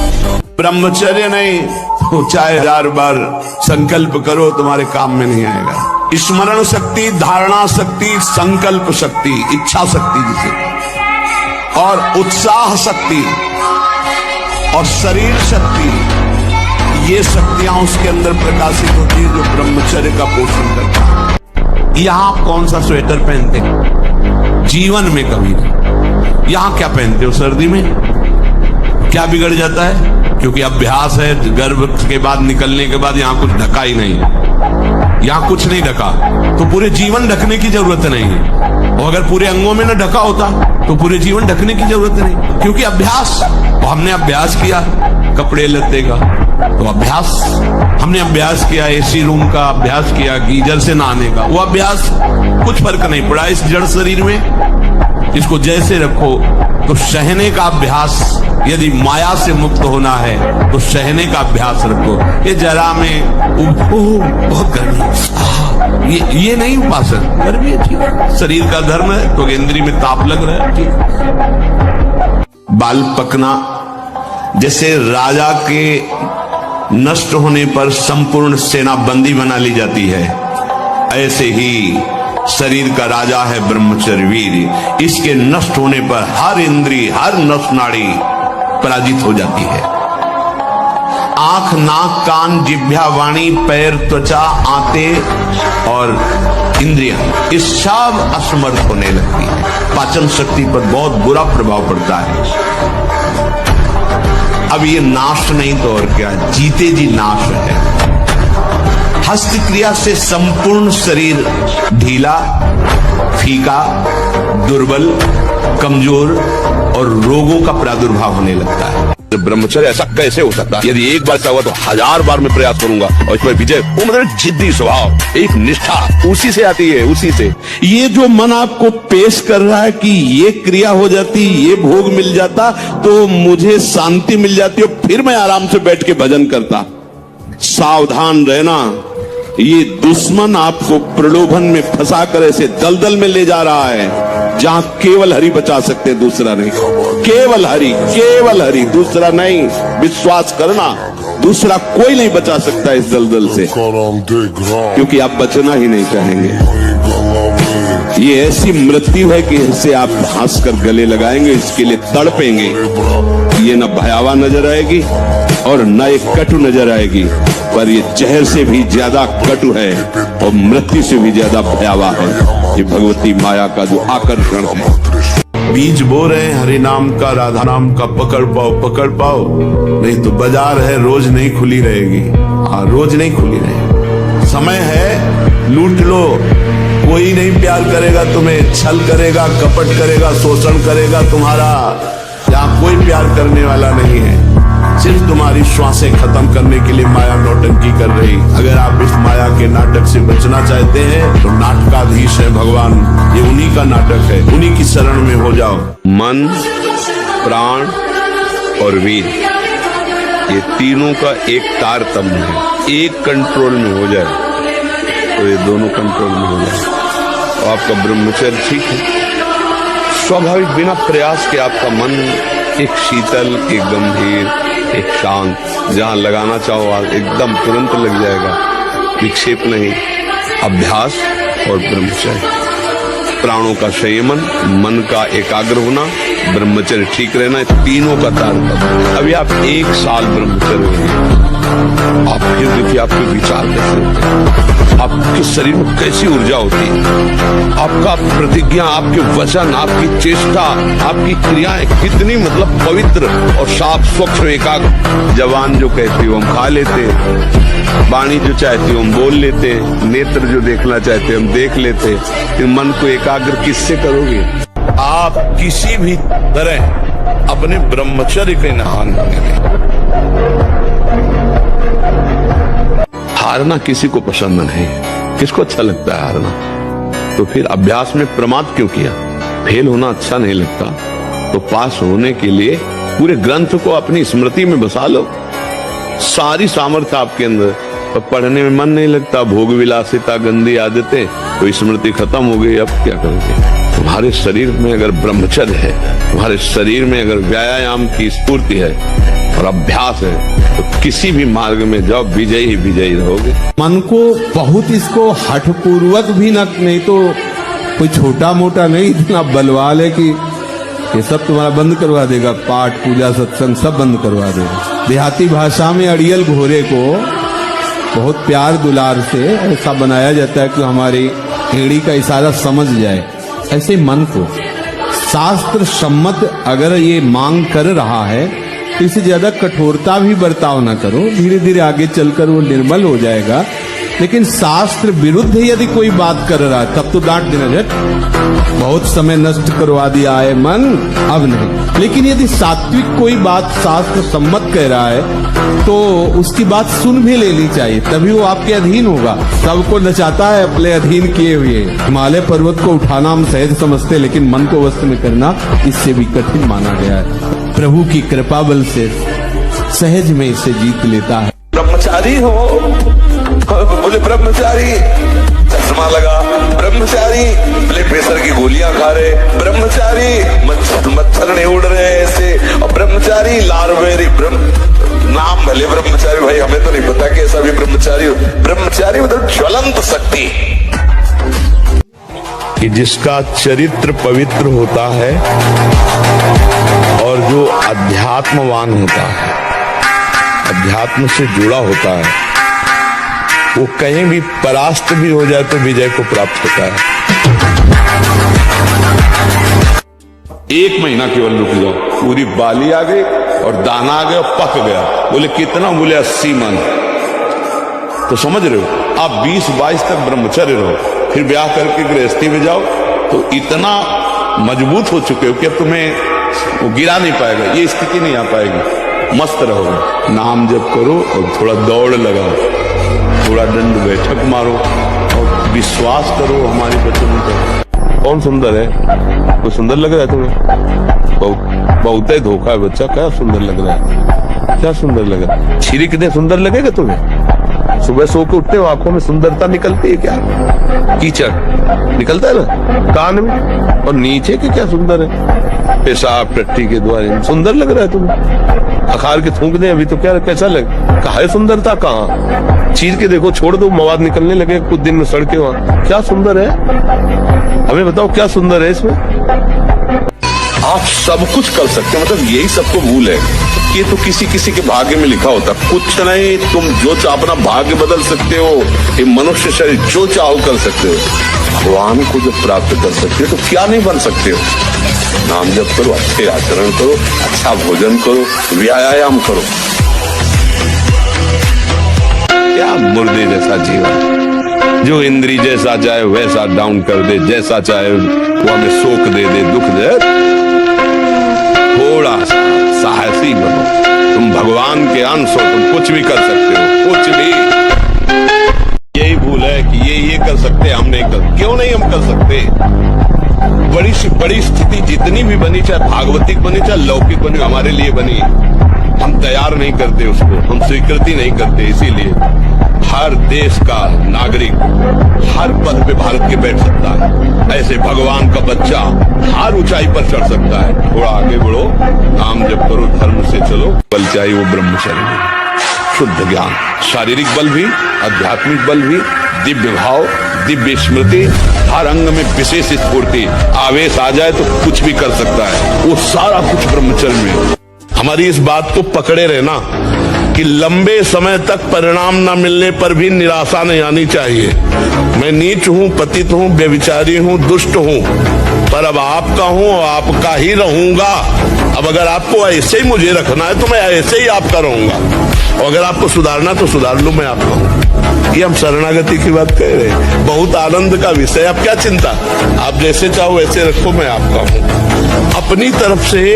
ब्रह्मचर्य नहीं तो चाहे 1000 बार संकल्प करो, तुम्हारे काम में नहीं आएगा। स्मरण शक्ति, धारणा शक्ति, संकल्प शक्ति, इच्छा शक्ति जिसे, और उत्साह शक्ति और शरीर शक्ति, ये शक्तियां उसके अंदर प्रकाशित होती है जो ब्रह्मचर्य का पोषण करता है। यहां आप कौन सा स्वेटर पहनते हैं? जीवन में कभी नहीं। यहां क्या पहनते हो? सर्दी में क्या बिगड़ जाता है? क्योंकि अभ्यास है, गर्भ के बाद निकलने के बाद यहाँ कुछ ढका ही नहीं, यहाँ कुछ नहीं ढका, तो पूरे जीवन ढकने की जरूरत नहीं है। और अगर पूरे अंगों में न ढका होता तो पूरे जीवन ढकने की जरूरत नहीं, क्योंकि अभ्यास, तो हमने अभ्यास किया कपड़े लत्ते का, तो अभ्यास, हमने अभ्यास किया एसी रूम का, अभ्यास किया गीजर से नहाने का, वो अभ्यास कुछ फर्क नहीं पड़ा इस जड़ शरीर में। इसको जैसे रखो, तो सहने का अभ्यास, यदि माया से मुक्त होना है तो सहने का अभ्यास रखो। ये जरा में बहुत गर्मी, ये नहीं उपासक, गर्मी है ठीक है, शरीर का धर्म है, तो इंद्री में ताप लग रहा है ठीक। बाल पकना, जैसे राजा के नष्ट होने पर संपूर्ण सेना बंदी बना ली जाती है, ऐसे ही शरीर का राजा है ब्रह्मचर्य वीर। इसके नष्ट होने पर हर इंद्री, हर नस नाड़ी पराजित हो जाती है। आंख, नाक, कान, जिह्वा, वाणी, पैर, त्वचा, आंते और इंद्रियां, ये सब असमर्थ होने लगती है। पाचन शक्ति पर बहुत बुरा प्रभाव पड़ता है। अब ये नाश नहीं तो और क्या, जीते जी नाश है। हस्त क्रिया से संपूर्ण शरीर ढीला, फीका, दुर्बल, कमजोर और रोगों का प्रादुर्भाव होने लगता है। ब्रह्मचर्य ऐसा कैसे हो सकता है? यदि एक बार ऐसा हुआ तो 1000 बार मैं प्रयास करूंगा और इसमें विजय, वो मतलब जिद्दी स्वभाव, एक निष्ठा उसी से आती है, उसी से। ये जो मन आपको पेश कर रहा है कि ये क्रिया हो जाती, ये भोग मिल जाता तो मुझे शांति मिल जाती और फिर मैं आराम से बैठ के भजन करता, सावधान रहना। ये दुश्मन आपको प्रलोभन में फंसा कर ऐसे दलदल में ले जा रहा है जहां केवल हरि बचा सकते, दूसरा नहीं। केवल हरि, दूसरा नहीं। विश्वास करना, दूसरा कोई नहीं बचा सकता इस दलदल से, क्योंकि आप बचना ही नहीं चाहेंगे। ये ऐसी मृत्यु है कि इससे आप हंस कर गले लगाएंगे, इसके लिए तड़पेंगे। ये न भयावह नजर आएगी और न एक कटु नजर आएगी, पर ये जहर से भी ज्यादा कटु है और मृत्यु से भी ज्यादा भयावह है। ये भगवती माया का जो आकर्षण है। बीज बो रहे हैं हरि नाम का, राधा नाम का, पकड़ पाओ, नहीं तो बाजार है रोज नहीं खुली रहेगी। हाँ, रोज नहीं खुली रहेगी। समय है, लूट लो। कोई नहीं प्यार करेगा तुम्हें, छल करेगा, कपट करेगा, शोषण करेगा तुम्हारा। यहाँ कोई प्यार करने वाला नहीं है, सिर्फ तुम्हारी श्वासें खत्म करने के लिए माया नौटंकी कर रही। अगर आप इस माया के नाटक से बचना चाहते हैं तो नाटकाधीश है भगवान, ये उन्हीं का नाटक है, उन्हीं की शरण में हो जाओ। मन, प्राण और वीर, ये तीनों का एक तारतम्य है। एक कंट्रोल में हो जाए तो ये दोनों कंट्रोल में हो जाए और आपका ब्रह्मचर्य ठीक है। स्वाभाविक बिना प्रयास के आपका मन एक शीतल, एक गंभीर, एक शांत, जहां लगाना चाहो आप एकदम तुरंत लग जाएगा, विक्षेप नहीं। अभ्यास और ब्रह्मचर्य, प्राणों का संयमन, मन का एकाग्र होना, ब्रह्मचर्य ठीक रहना, तीनों का तारतम्य। अभी आप 1 साल ब्रह्मचर्य होंगे, आप फिर देखिए आपके विचार कैसे होते हैं, आपके शरीर में कैसी ऊर्जा होती है, आपका प्रतिज्ञा, आपके वचन, आपकी चेष्टा, आपकी क्रियाएं कितनी मतलब पवित्र और साफ स्वच्छ एकाग्र। जवान जो कहती हो हम खा लेते, वाणी जो चाहती हो हम बोल लेते, नेत्र जो देखना चाहते हम देख लेते, फिर मन को एकाग्र किससे करोगे? आप किसी भी तरह अपने ब्रह्मचर्य के नहान बने। हारना किसी को पसंद नहीं, किसको अच्छा लगता है हारना? तो फिर अभ्यास में प्रमाद क्यों किया? फेल होना अच्छा नहीं लगता तो पास होने के लिए पूरे ग्रंथ को अपनी स्मृति में बसा लो। सारी सामर्थ्य आपके अंदर, पर पढ़ने में मन नहीं लगता, भोग विलासिता, गंदी आदतें, तो स्मृति खत्म हो गई। अब क्या करोगे? तुम्हारे शरीर में अगर ब्रह्मचर्य है, तुम्हारे शरीर में अगर व्यायाम की स्फूर्ति है और अभ्यास है, तो किसी भी मार्ग में जाओ, विजयी ही विजयी रहोगे। मन को बहुत इसको हठपूर्वक भी नहीं तो कोई छोटा मोटा नहीं, इतना बलवाल है कि ये सब तुम्हारा बंद करवा देगा, पाठ पूजा सत्संग सब बंद करवा देगा। देहाती भाषा में अड़ियल घोड़े को बहुत प्यार दुलार से ऐसा बनाया जाता है कि हमारी एड़ी का इशारा समझ जाए। ऐसे मन को शास्त्र सम्मत अगर ये मांग कर रहा है तो इससे ज्यादा कठोरता भी बर्ताव ना करो, धीरे धीरे आगे चलकर वो निर्मल हो जाएगा। लेकिन शास्त्र विरुद्ध यदि कोई बात कर रहा है तब तो डांट देना, झट बहुत समय नष्ट करवा दिया है मन, अब नहीं। लेकिन यदि सात्विक कोई बात शास्त्र सम्मत कह रहा है तो उसकी बात सुन भी लेनी चाहिए, तभी वो आपके अधीन होगा। सबको नचाता है अपने अधीन किए हुए। हिमालय पर्वत को उठाना हम सहज समझते, लेकिन मन को वश में करना इससे भी कठिन माना गया है। प्रभु की कृपा बल से सहज में इसे जीत लेता है। ब्रह्मचारी हो, बोले ब्रह्मचारी, चश्मा लगा, ब्रह्मचारी, बोले प्रेशर की गोलियां खा रहे, ब्रह्मचारी, मच्छर नहीं उड़ रहे ऐसे, और ब्रह्मचारी लारवेरी नाम भले ब्रह्मचारी, भाई हमें तो नहीं पता कि ऐसा भी ब्रह्मचारी हो। ब्रह्मचारी मतलब ज्वलंत शक्ति, कि जिसका चरित्र पवित्र होता है और जो अध्यात्मवान होता है, अध्यात्म से जुड़ा होता है, वो कहीं भी परास्त भी हो जाए तो विजय को प्राप्त होता है। 1 महीना केवल रुक जाओ, पूरी बाली आ गई और दाना आ गया, पक गया। बोले कितना? बोले 80 मन। तो समझ रहे हो, आप 20-22 तक ब्रह्मचर्य रहो, फिर ब्याह करके गृहस्थी में जाओ तो इतना मजबूत हो चुके हो कि अब तुम्हें वो गिरा नहीं पाएगा, ये स्थिति नहीं आ पाएगी। मस्त रहोगे, नाम जप करो और थोड़ा दौड़ लगाओ, थोड़ा दंड बैठक मारो और विश्वास करो हमारे बच्चों पर। कौन सुंदर है? कोई सुंदर लग रहा है तुम्हें? बहुत ही धोखा है बच्चा। क्या सुंदर लग रहा है? क्या सुंदर लग रहा है? छिरी कितने सुंदर लगेगा तुम्हें? सुबह सो के उठते हो, आंखों में सुंदरता निकलती है क्या? कीचड़ निकलता है ना कान में, और नीचे के क्या सुंदर है? पेशाब टट्टी के द्वारा सुंदर लग रहा है तुम्हें? अखार के थूक दे अभी तो क्या, कैसा लगे? कहा है सुंदरता? कहाँ? चीर के देखो, छोड़ दो, मवाद निकलने लगे कुछ दिन में सड़के। वहां क्या सुंदर है? हमें बताओ क्या सुंदर है इसमें? आप सब कुछ कर सकते हो, मतलब यही सबको भूल है कि ये तो किसी किसी के भाग्य में लिखा होता। कुछ नहीं, तुम जो चाहो अपना भाग्य बदल सकते हो, ये मनुष्य शरीर जो चाहो कर सकते हो। भगवान को जब प्राप्त कर सकते हो तो क्या नहीं बन सकते हो। नाम जप करो, अच्छे आचरण करो, अच्छा भोजन करो, व्यायाम करो। क्या मुर्दे जैसा जीवन, जो इंद्री जैसा चाहे वैसा डाउन कर दे, जैसा चाहे वो हमें शोक दे दे, दुख दे। थोड़ा सा साहसी बनो, तुम भगवान के अंश हो, तुम कुछ भी कर सकते हो, कुछ भी। यही भूल है कि ये कर सकते, हम नहीं कर। क्यों नहीं हम कर सकते? बड़ी से बड़ी स्थिति जितनी भी बनी, चाहे भागवतिक बनी चाहे लौकिक बनी, हमारे लिए बनी, हम तैयार नहीं करते उसको, हम स्वीकृति नहीं करते। इसीलिए हर देश का नागरिक हर पद पे भारत के बैठ सकता है, ऐसे भगवान का बच्चा हर ऊंचाई पर चढ़ सकता है। थोड़ा आगे बढ़ो, नाम जप करो, धर्म से चलो। बल चाहिए वो ब्रह्मचर्य, शुद्ध ज्ञान, शारीरिक बल भी, आध्यात्मिक बल भी, दिव्य भाव, दिव्य स्मृति, हर अंग में विशेष स्फूर्ति। आवेश आ जाए तो कुछ भी कर सकता है, वो सारा कुछ ब्रह्मचर्य में। हमारी इस बात को पकड़े रहना कि लंबे समय तक परिणाम न मिलने पर भी निराशा नहीं आनी चाहिए। मैं नीच हूं, पतित हूं, व्यभिचारी हूं, दुष्ट हूं, पर अब आपका हूं और आपका ही रहूंगा। अब अगर आपको ऐसे ही मुझे रखना है तो मैं ऐसे ही आपका रहूंगा, और अगर आपको सुधारना तो सुधार लो, मैं आपका हूं। ये हम शरणागति की बात कह रहे हैं, बहुत आनंद का विषय। अब क्या चिंता, आप जैसे चाहो वैसे रखो, मैं आपका हूं। अपनी तरफ से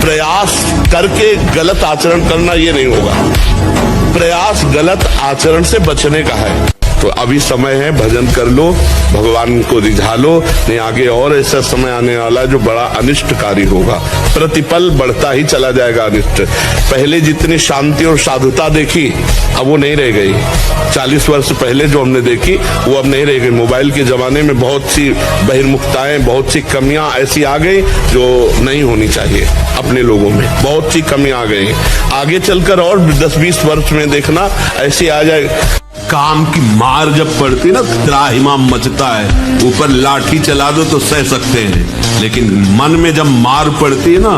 प्रयास करके गलत आचरण करना ये नहीं होगा। प्रयास गलत आचरण से बचने का है। तो अभी समय है, भजन कर लो, भगवान को रिझा लो, नहीं आगे और ऐसा समय आने वाला है जो बड़ा अनिष्टकारी होगा। प्रतिपल बढ़ता ही चला जाएगा अनिष्ट। पहले जितनी शांति और साधुता देखी अब वो नहीं रह गई। 40 वर्ष पहले जो हमने देखी वो अब नहीं रह गई। मोबाइल के जमाने में बहुत सी बहिर्मुखताएं, बहुत सी कमियां ऐसी आ गई जो नहीं होनी चाहिए अपने लोगों में, बहुत सी कमी आ गई। आगे चलकर और 10-20 वर्ष में देखना ऐसी आ जाए। काम की मार जब पड़ती ना, त्राहिमाम मचता है। ऊपर लाठी चला दो तो सह सकते हैं, लेकिन मन में जब मार पड़ती है ना,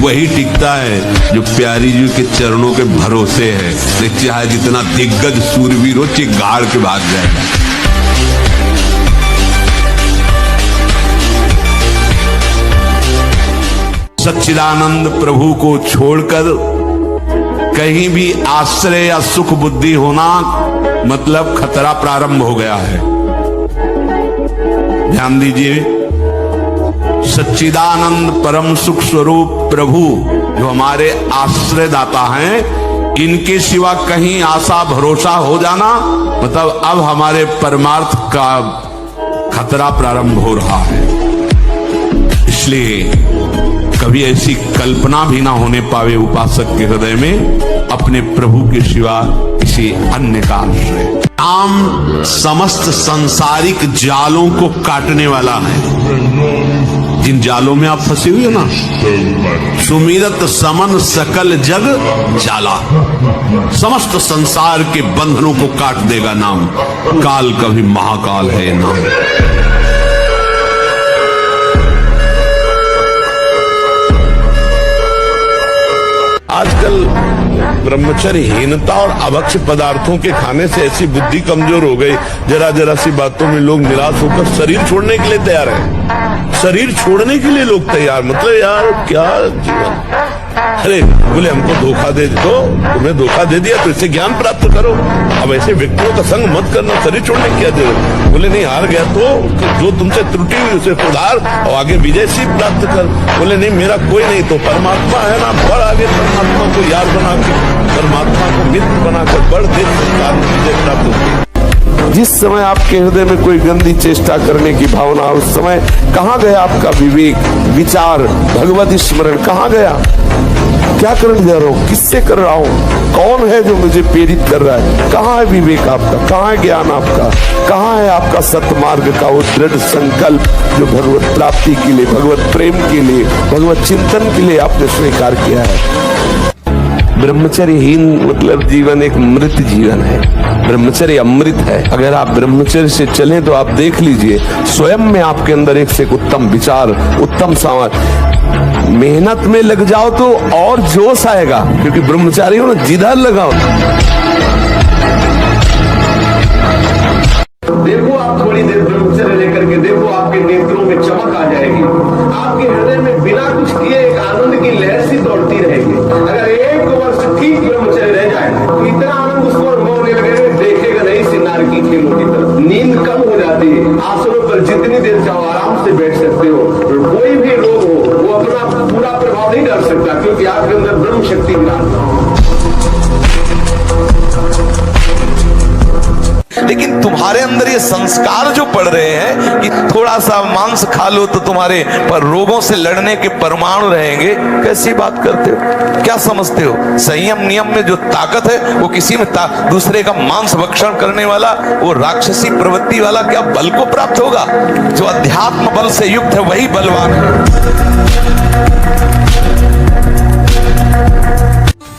वही टिकता है जो प्यारी जी के चरणों के भरोसे है। चाहे जितना दिग्गज सूरवीर हो, चिगाड़ के भाग जाएगा। सच्चिदानंद प्रभु को छोड़कर कहीं भी आश्रय या सुख बुद्धि होना मतलब खतरा प्रारंभ हो गया है। ध्यान दीजिए, सच्चिदानंद परम सुख स्वरूप प्रभु जो हमारे आश्रयदाता हैं, इनके सिवा कहीं आशा भरोसा हो जाना मतलब अब हमारे परमार्थ का खतरा प्रारंभ हो रहा है। इसलिए कभी ऐसी कल्पना भी ना होने पावे उपासक के हृदय में अपने प्रभु के सिवा किसी अन्य का आश्रय। नाम समस्त सांसारिक जालों को काटने वाला है। जिन जालों में आप फंसे हुए हो ना, सुमिरत समन सकल जग जाला, समस्त संसार के बंधनों को काट देगा नाम। काल का भी महाकाल है नाम। आजकल ब्रह्मचर्यहीनता और अभक्ष्य पदार्थों के खाने से ऐसी बुद्धि कमजोर हो गई, जरा जरा सी बातों में लोग निराश होकर शरीर छोड़ने के लिए तैयार हैं। शरीर छोड़ने के लिए लोग तैयार, मतलब यार क्या जीवन। अरे बोले हमको धोखा दे दो, तुम्हें धोखा दे दिया तो इससे ज्ञान प्राप्त करो। अब ऐसे व्यक्तियों का संग मत करना, शरीर छोड़ने की क्या जरूरत। बोले नहीं, हार गया तो जो तुमसे त्रुटि हुई उसे सुधार और आगे विजय सी प्राप्त कर। बोले नहीं, मेरा कोई नहीं तो परमात्मा है ना, बढ़ आगे परमात्मा को याद बना के, परमात्मा को मित्र बनाकर बढ़ दे, विजय प्राप्त होती है। जिस समय आपके हृदय में कोई गंदी चेष्टा करने की भावना, उस समय कहाँ गया आपका विवेक, विचार, भगवत स्मरण कहाँ गया? क्या करने जा रहा हूँ, किससे कर रहा हूँ, कौन है जो मुझे प्रेरित कर रहा है? कहाँ है विवेक आपका, कहाँ है ज्ञान आपका, कहाँ है आपका सतमार्ग का वो दृढ़ संकल्प जो भगवत प्राप्ति के लिए, भगवत प्रेम के लिए, भगवत चिंतन के लिए आपने स्वीकार किया है? ब्रह्मचर्यहीन मतलब जीवन एक मृत जीवन है। ब्रह्मचर्य अमृत है। अगर आप ब्रह्मचर्य से चलें तो आप देख लीजिए स्वयं में आपके अंदर एक से एक उत्तम विचार, उत्तम समाज। मेहनत में लग जाओ तो और जोश आएगा, क्योंकि ब्रह्मचारी हो ना, जिधर लगाओ। देखो आप थोड़ी देर ब्रह्मचर्य लेकर के देखो, आपके नेत्रों में चमक आ जाएगी, आपके हृदय में बिना कुछ किए एक आनंद की लहर सी दौड़ती रहेगी। अगर एक वर्ष ठीक ब्रह्मचर्य रह जाए तो इतना आनंद उसको अनुभव होने लगेगा, देखेगा नहीं सिनार की खेलों की तरफ। नींद कम हो जाती है, आसनों पर जितनी देर चाहो आराम से बैठ सकते हो। कोई भी रोग हो वो अपना पूरा प्रभाव नहीं डाल सकता, क्योंकि आपके अंदर ब्रह्म शक्ति विराजमान। लेकिन तुम्हारे अंदर ये संस्कार जो पड़ रहे हैं कि थोड़ा सा मांस खा लो तो तुम्हारे पर रोगों से लड़ने के परमाणु रहेंगे, कैसी बात करते हो? क्या समझते हो? संयम नियम में जो ताकत है वो किसी में दूसरे का मांस भक्षण करने वाला, वो राक्षसी प्रवृत्ति वाला क्या बल को प्राप्त होगा? जो अध्यात्म बल से युक्त है वही बलवान है।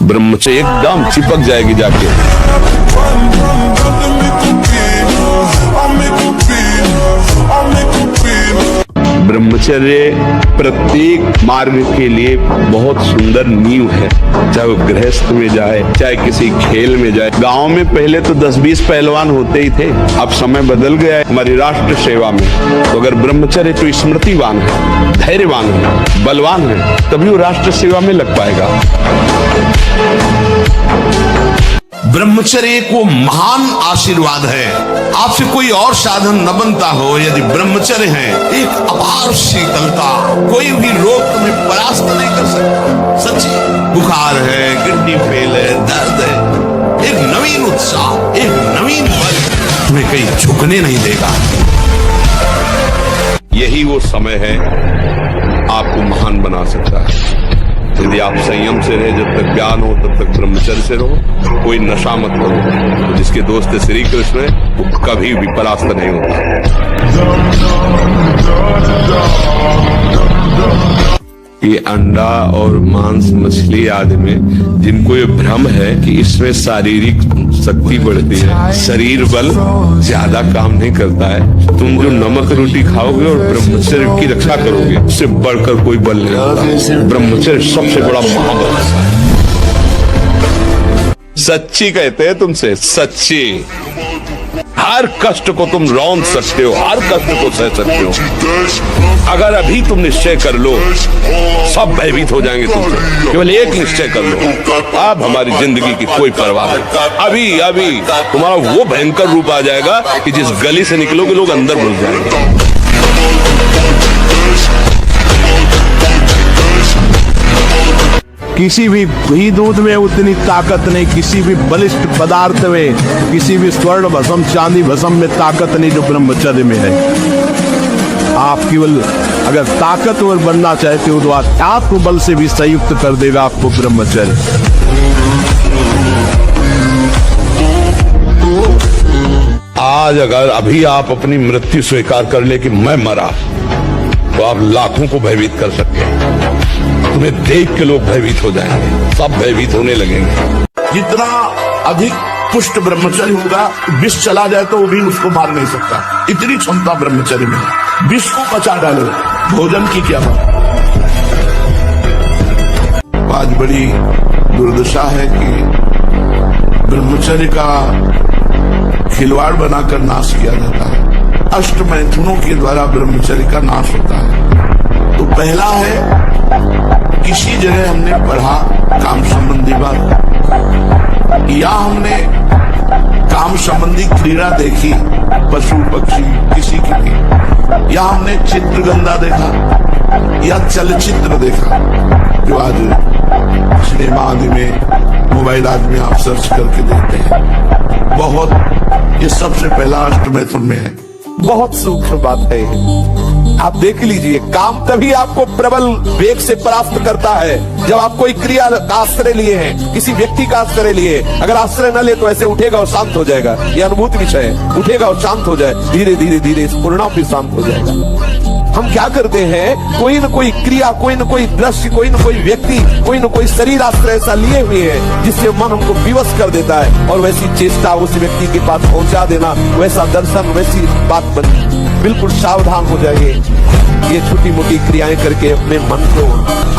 ब्रह्मचर्य एकदम चिपक जाएगी जाके। ब्रह्मचर्य प्रत्येक मार्ग के लिए बहुत सुंदर नींव है, चाहे वो गृहस्थ में जाए, चाहे किसी खेल में जाए। गांव में पहले तो 10-20 पहलवान होते ही थे, अब समय बदल गया है हमारी राष्ट्र सेवा में। तो अगर ब्रह्मचर्य तो स्मृतिवान है, धैर्यवान है, बलवान है, तभी वो राष्ट्र सेवा में लग पाएगा। ब्रह्मचर्य को महान आशीर्वाद है। आपसे कोई और साधन न बनता हो, यदि ब्रह्मचर्य है, एक अपार शीतलता, कोई भी रोग तुम्हें परास्त नहीं कर सकता। सच्ची, बुखार है, किडनी फेल है, दर्द है, एक नवीन उत्साह, एक नवीन बल तुम्हें कहीं झुकने नहीं देगा। यही वो समय है आपको महान बना सकता है। यदि आप संयम से रहे, जब तक ज्ञान हो तब तक ब्रह्मचर्य से रहो, कोई नशा मत करो। तो जिसके दोस्त है श्री कृष्ण वो कभी भी परास्त नहीं होता। ये अंडा और मांस, मछली आदि में जिनको ये भ्रम है कि इसमें शारीरिक शक्ति बढ़ती है, शरीर बल ज्यादा काम नहीं करता है। तुम जो नमक रोटी खाओगे और ब्रह्मचर्य की रक्षा करोगे, उससे बढ़कर कोई बल नहीं होता। ब्रह्मचर्य सबसे बड़ा महाबल है। सच्ची कहते हैं तुमसे, सच्ची। हर कष्ट को तुम रौंद सकते हो, हर कष्ट को सह सकते हो। अगर अभी तुम निश्चय कर लो, सब भयभीत हो जाएंगे तुमसे। केवल एक निश्चय कर लो, अब हमारी जिंदगी की कोई परवाह नहीं। अभी अभी तुम्हारा वो भयंकर रूप आ जाएगा कि जिस गली से निकलोगे लोग अंदर घुस जाएंगे। किसी भी घी दूध में उतनी ताकत नहीं, किसी भी बलिष्ठ पदार्थ में, किसी भी स्वर्ण भस्म चांदी भस्म में ताकत नहीं जो ब्रह्मचर्य में है। आप केवल अगर ताकतवर बनना चाहते हो तो आत्मबल से भी संयुक्त कर देगा आपको ब्रह्मचर्य। आज अगर अभी आप अपनी मृत्यु स्वीकार कर ले कि मैं मरा, तो आप लाखों को भयभीत कर सकते हैं। तुम्हें देख के लोग भयभीत हो जाएंगे, सब भयभीत होने लगेंगे। जितना अधिक पुष्ट ब्रह्मचर्य होगा, विष चला जाए तो वो भी उसको मार नहीं सकता, इतनी क्षमता ब्रह्मचर्य में है। विष को पचा डालो, भोजन की क्या बात। आज बड़ी दुर्दशा है कि ब्रह्मचर्य का खिलवाड़ बनाकर नाश किया जाता है। अष्ट मैथुनों के द्वारा ब्रह्मचर्य का नाश होता है। तो पहला है, किसी जगह हमने पढ़ा काम संबंधी बात, या हमने काम संबंधी क्रीड़ा देखी पशु पक्षी किसी की भी, या हमने चित्रगंधा देखा या चलचित्र देखा, जो आज सिनेमा आदि में, मोबाइल आदि में आप सर्च करके देखते हैं। बहुत, ये सबसे पहला अष्ट मैथुन में है। बहुत सूक्ष्म बात है ये। आप देख लीजिए, काम तभी आपको प्रबल वेग से प्राप्त करता है जब आप कोई क्रिया का आश्रय लिए हैं, किसी व्यक्ति का आश्रय लिए। अगर आश्रय न ले तो ऐसे उठेगा और शांत हो जाएगा। ये अनुभूति विषय है, उठेगा और शांत हो जाए, धीरे धीरे धीरे इस पूर्णा भी शांत हो जाएगा। हम क्या करते हैं, कोई न कोई क्रिया, कोई न कोई दृश्य, कोई न कोई व्यक्ति, कोई न कोई शरीर आश्रय ऐसा लिए हुए है जिससे मन हमको विवश कर देता है, और वैसी चेष्टा उस व्यक्ति के पास पहुंचा देना, वैसा दर्शन, वैसी बात बनी। बिल्कुल सावधान हो जाइए। ये छोटी मोटी क्रियाएं करके अपने मन को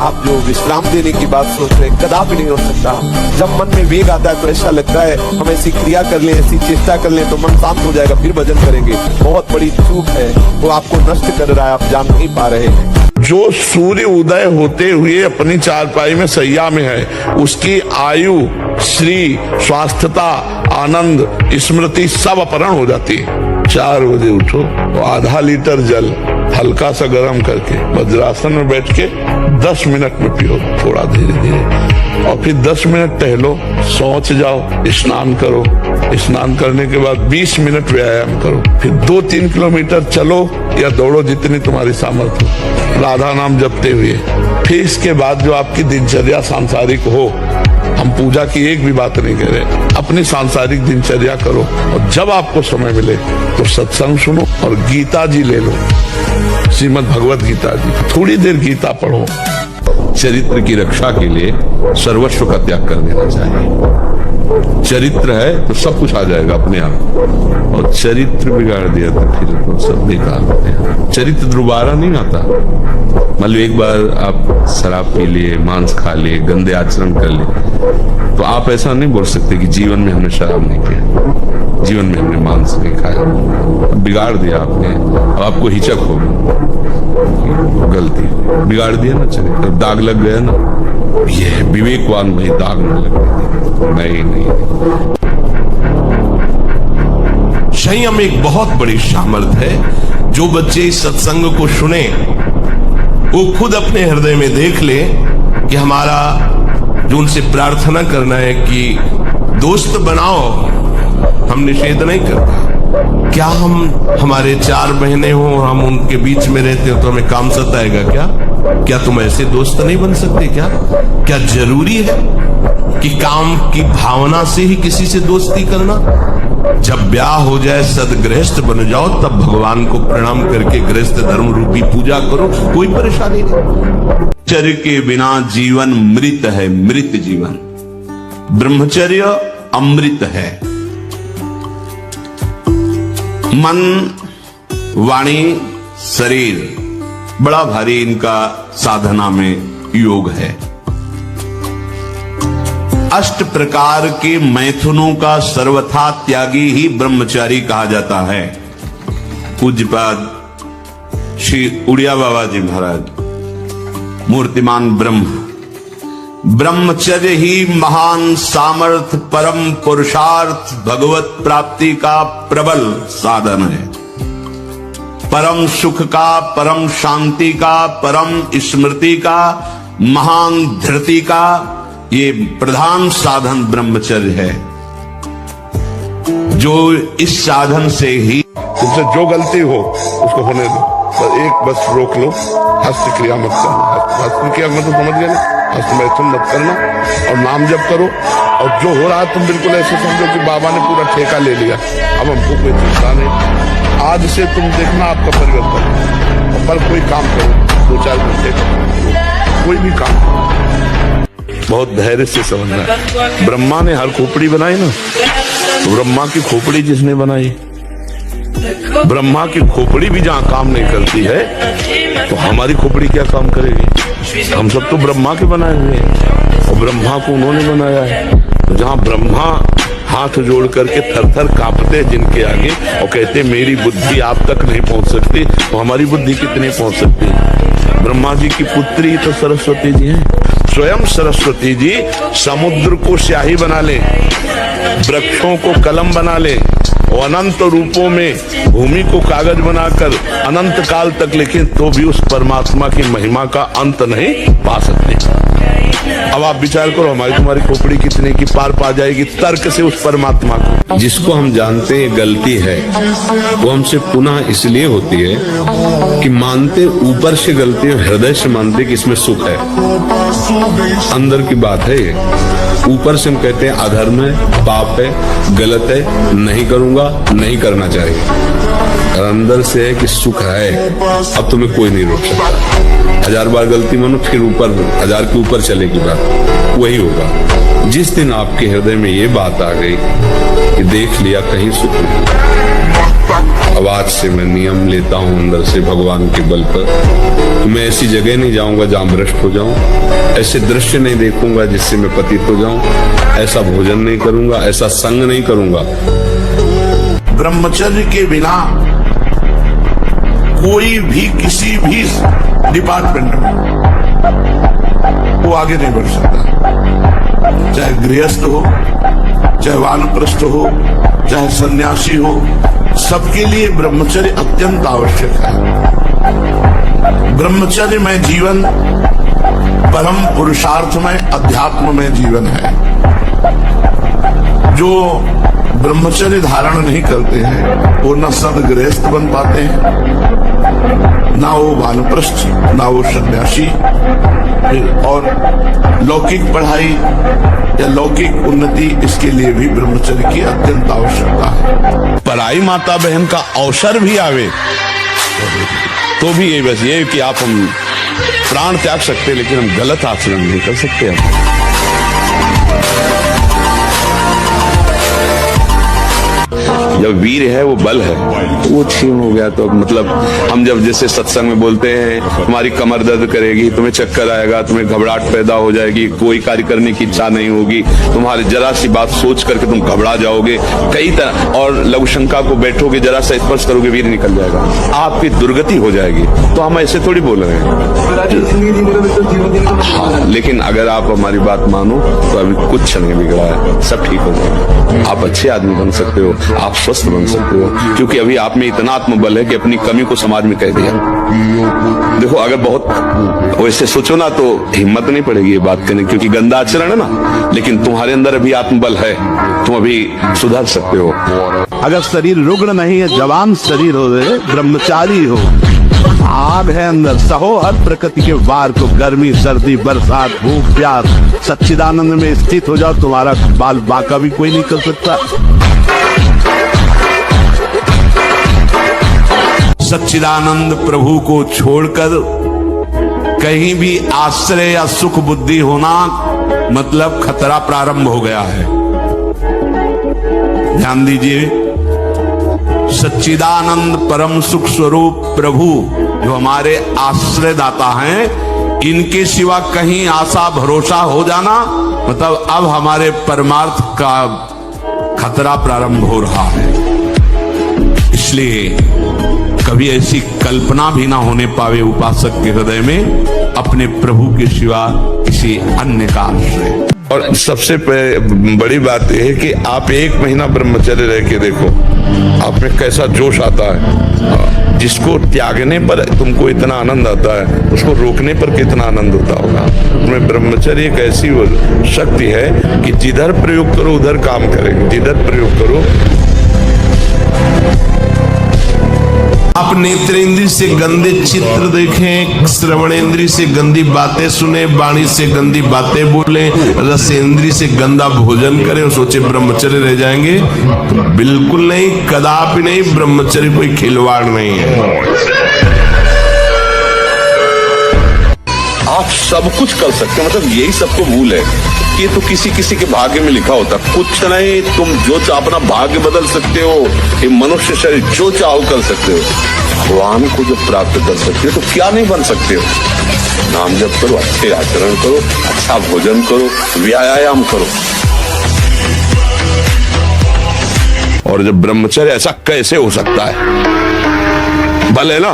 आप जो विश्राम देने की बात सोच रहे, कदापि नहीं हो सकता। जब मन में वेग आता है तो ऐसा लगता है हम ऐसी क्रिया कर लें, ऐसी चेष्टा कर लें तो मन शांत हो जाएगा, फिर भजन करेंगे। बहुत बड़ी चूक है, वो आपको नष्ट कर रहा है, आप जान नहीं पा रहे हैं। जो सूर्य उदय होते हुए अपनी चारपाई में सैया में है, उसकी आयु, श्री, स्वास्थ्यता, आनंद, स्मृति सब अपहरण हो जाती है। 4 बजे उठो तो आधा लीटर जल हल्का सा गर्म करके वज्रासन में बैठ के 10 मिनट में पियो, थोड़ा धीरे धीरे, और फिर 10 मिनट टहलो, शौच जाओ, स्नान करो। स्नान करने के बाद 20 मिनट व्यायाम करो, फिर 2-3 किलोमीटर चलो या दौड़ो, जितनी तुम्हारी सामर्थ्य हो, राधा नाम जपते हुए। फिर इसके बाद जो आपकी दिनचर्या सांसारिक हो, हम पूजा की एक भी बात नहीं कह रहे, अपनी सांसारिक दिनचर्या करो, और जब आपको समय मिले तो सत्संग सुनो और गीता जी ले लो, श्रीमद् भगवत गीता जी, थोड़ी देर गीता पढ़ो। चरित्र की रक्षा के लिए सर्वस्व का त्याग कर देना चाहिए। चरित्र है तो सब कुछ आ जाएगा अपने आप, और चरित्र बिगाड़ दिया तो फिर तो सब बेकार होते हैं। चरित्र दोबारा नहीं आता। मान लो एक बार आप शराब पी लिए, मांस खा लिए, गंदे आचरण कर लिए, तो आप ऐसा नहीं बोल सकते कि जीवन में हमने शराब नहीं किया, जीवन में हमने मांस नहीं खाया। बिगाड़ दिया आपने, अब आपको हिचक होगी, गलती बिगाड़ दिया ना चरित्र, दाग लग गया ना। ये विवेकवान भाई दाग न लगे, नहीं। संयम एक बहुत बड़ी सामर्थ्य है। जो बच्चे इस सत्संग को सुने वो खुद अपने हृदय में देख ले कि हमारा जो उनसे प्रार्थना करना है कि दोस्त बनाओ, हम निषेध नहीं करते। क्या हम हमारे 4 बहनें हो, हम उनके बीच में रहते हो तो हमें काम सताएगा क्या? क्या तुम ऐसे दोस्त नहीं बन सकते क्या जरूरी है कि काम की भावना से ही किसी से दोस्ती करना? जब ब्याह हो जाए, सदगृहस्थ बन जाओ, तब भगवान को प्रणाम करके गृहस्थ धर्म रूपी पूजा करो, कोई परेशानी नहीं। चर्य के बिना जीवन मृत है, मृत जीवन। ब्रह्मचर्य अमृत है। मन, वाणी, शरीर, बड़ा भारी इनका साधना में योग है। अष्ट प्रकार के मैथुनों का सर्वथा त्यागी ही ब्रह्मचारी कहा जाता है। पूज्यपाद श्री उड़िया बाबा जी महाराज मूर्तिमान ब्रह्मचर्य ही महान सामर्थ परम पुरुषार्थ भगवत प्राप्ति का प्रबल साधन है। परम सुख का, परम शांति का, परम स्मृति का, महान धृति का ये प्रधान साधन ब्रह्मचर्य है। जो इस साधन से ही तुमसे जो गलती हो उसको होने दो, बस रोक लो, हस्त क्रिया मत करना। हस्त क्रिया मतलब समझ गए ना, हस्त मैथुन मत करना और नाम जप करो। और जो हो रहा है तुम बिल्कुल ऐसे समझो कि बाबा ने पूरा ठेका ले लिया, अब हमको कोई चिंता नहीं। आज से तुम देखना आपका परिवर्तन। और पर कोई काम करो, 2-4 घंटे कोई भी काम करो, बहुत धैर्य से समझना। ब्रह्मा ने हर खोपड़ी बनाई ना, तो ब्रह्मा की खोपड़ी जिसने बनाई, ब्रह्मा की खोपड़ी भी जहाँ काम नहीं करती है तो हमारी खोपड़ी क्या काम करेगी। हम सब तो ब्रह्मा के बनाए हुए हैं और ब्रह्मा को उन्होंने बनाया है। तो जहाँ ब्रह्मा हाथ जोड़ करके थर थर कांपते जिनके आगे और कहते मेरी बुद्धि आप तक नहीं पहुंच सकती, तो हमारी बुद्धि कितनी पहुंच सकती है। ब्रह्मा जी की पुत्री तो सरस्वती जी हैं। स्वयं सरस्वती जी समुद्र को स्याही बना ले, वृक्षों को कलम बना ले और अनंत रूपों में भूमि को कागज बनाकर अनंत काल तक लिखें, तो भी उस परमात्मा की महिमा का अंत नहीं पा सकते। अब आप विचार करो, हमारी तुम्हारी खोपड़ी कितने की पार पा जाएगी तर्क से उस परमात्मा को। जिसको हम जानते हैं गलती है, वो हमसे पुनः इसलिए होती है कि मानते ऊपर से गलती है, हृदय से मानते कि इसमें सुख है। अंदर की बात है ये। ऊपर से हम कहते हैं अधर्म है, पाप है, गलत है, नहीं करूंगा, नहीं करना चाहिए। और अंदर से है कि सुख है, अब तुम्हें कोई नहीं रोक सकता। 1000 बार गलती मानो, फिर ऊपर 1000 के ऊपर चलेगी बात, वही होगा। जिस दिन आपके हृदय में ये बात आ गई कि देख लिया कहीं सुख नहीं, अब आज से मैं नियम लेता हूं अंदर से भगवान के बल पर, तो मैं ऐसी जगह नहीं जाऊंगा जहां भ्रष्ट हो जाऊं, ऐसे दृश्य नहीं देखूंगा जिससे मैं पतित हो जाऊं, ऐसा भोजन नहीं करूंगा, ऐसा संग नहीं करूंगा। ब्रह्मचर्य के बिना कोई भी किसी भी डिपार्टमेंट में वो आगे नहीं बढ़ सकता। चाहे गृहस्थ हो, चाहे वानप्रस्थ हो, चाहे सन्यासी हो, सबके लिए ब्रह्मचर्य अत्यंत आवश्यक है। ब्रह्मचर्य में जीवन परम पुरुषार्थ में अध्यात्म में जीवन है। जो ब्रह्मचर्य धारण नहीं करते हैं वो न सदगृहस्थ बन पाते हैं, ना वो वानप्रस्थ, ना वो सन्यासी। और लौकिक पढ़ाई या लौकिक उन्नति, इसके लिए भी ब्रह्मचर्य की अत्यंत आवश्यकता है। पराई माता बहन का अवसर भी आवे तो भी ये बस ये कि आप हम प्राण त्याग सकते, लेकिन हम गलत आचरण नहीं कर सकते। हम जब वीर है वो बल है, तो वो छीन हो गया। तो मतलब हम जब जैसे सत्संग में बोलते हैं तुम्हारी कमर दर्द करेगी, तुम्हें चक्कर आएगा, तुम्हें घबराहट पैदा हो जाएगी, कोई कार्य करने की इच्छा नहीं होगी, तुम्हारी जरा सी बात सोच करके तुम घबरा जाओगे कई तरह, और लघु शंका को बैठोगे, जरा सा स्पर्श करोगे वीर निकल जाएगा, आपकी दुर्गति हो जाएगी। तो हम ऐसे थोड़ी बोल रहे हैं। हाँ, लेकिन अगर आप हमारी बात मानो तो अभी कुछ नहीं बिगड़ा है, सब ठीक हो जाएगा। आप अच्छे आदमी बन सकते हो, आप स्वस्थ बन सकते हो, क्योंकि अभी आप में इतना आत्मबल है कि अपनी कमी को समाज में कह दिया। देखो, अगर बहुत वैसे सोचो ना तो हिम्मत नहीं पड़ेगी ये बात करने, क्योंकि गंदा आचरण है ना, लेकिन तुम्हारे अंदर अभी आत्मबल है, तुम अभी सुधर सकते हो। अगर शरीर रुग्ण नहीं है, जवान शरीर हो, ब्रह्मचारी हो, आग है अंदर, सहो हर प्रकृति के वार को, गर्मी सर्दी बरसात भूख प्यास, सच्चिदानंद में स्थित हो जाओ, तुम्हारा बाल बांका भी कोई नहीं कर सकता। सच्चिदानंद प्रभु को छोड़कर कहीं भी आश्रय या सुख बुद्धि होना मतलब खतरा प्रारंभ हो गया है। ध्यान दीजिए, सच्चिदानंद परम सुख स्वरूप प्रभु जो हमारे आश्रयदाता हैं, इनके सिवा कहीं आशा भरोसा हो जाना मतलब अब हमारे परमार्थ का खतरा प्रारंभ हो रहा है। इसलिए कभी ऐसी कल्पना भी ना होने पावे उपासक के हृदय में अपने प्रभु के सिवा किसी अन्य का आश्रय। और सबसे बड़ी बात यह है कि आप 1 महीना ब्रह्मचर्य रह के देखो, आप में कैसा जोश आता है। जिसको त्यागने पर तुमको इतना आनंद आता है, उसको रोकने पर कितना आनंद होता होगा। तुम्हें ब्रह्मचर्य एक ऐसी शक्ति है कि जिधर प्रयोग करो उधर काम करेगा, जिधर प्रयोग करो। आप नेत्रेंद्रिय से गंदे चित्र देखें, श्रवणेंद्रिय से गंदी बातें सुने, वाणी से गंदी बातें बोले, रसेंद्रिय से गंदा भोजन करें और सोचे ब्रह्मचर्य रह जाएंगे। तो बिल्कुल नहीं, कदापि नहीं। ब्रह्मचर्य कोई खिलवाड़ नहीं है। आप सब कुछ कर सकते हो, मतलब यही सबको भूल है कि ये तो किसी किसी के भाग्य में लिखा होता। कुछ नहीं, तुम जो चाहो अपना भाग्य बदल सकते हो। ये मनुष्य शरीर जो चाहो कर सकते हो। भगवान को जब प्राप्त कर सकते हो तो क्या नहीं बन सकते हो। नाम जप करो, अच्छे आचरण करो, अच्छा भोजन करो, व्यायाम करो। और जब ब्रह्मचर्य ऐसा कैसे हो सकता है? बल है ना,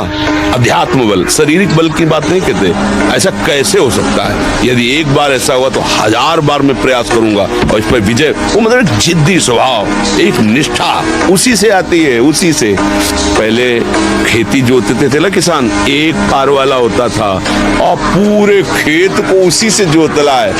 अध्यात्म बल, शारीरिक बल की बात नहीं कहते। ऐसा कैसे हो सकता है? यदि एक बार ऐसा हुआ तो 1000 बार मैं प्रयास करूंगा और इस पर विजय। वो मतलब जिद्दी स्वभाव, एक निष्ठा उसी से आती है, उसी से। पहले खेती जोतते थे ना किसान, एक पार वाला होता था और पूरे खेत को उसी से जोतला है।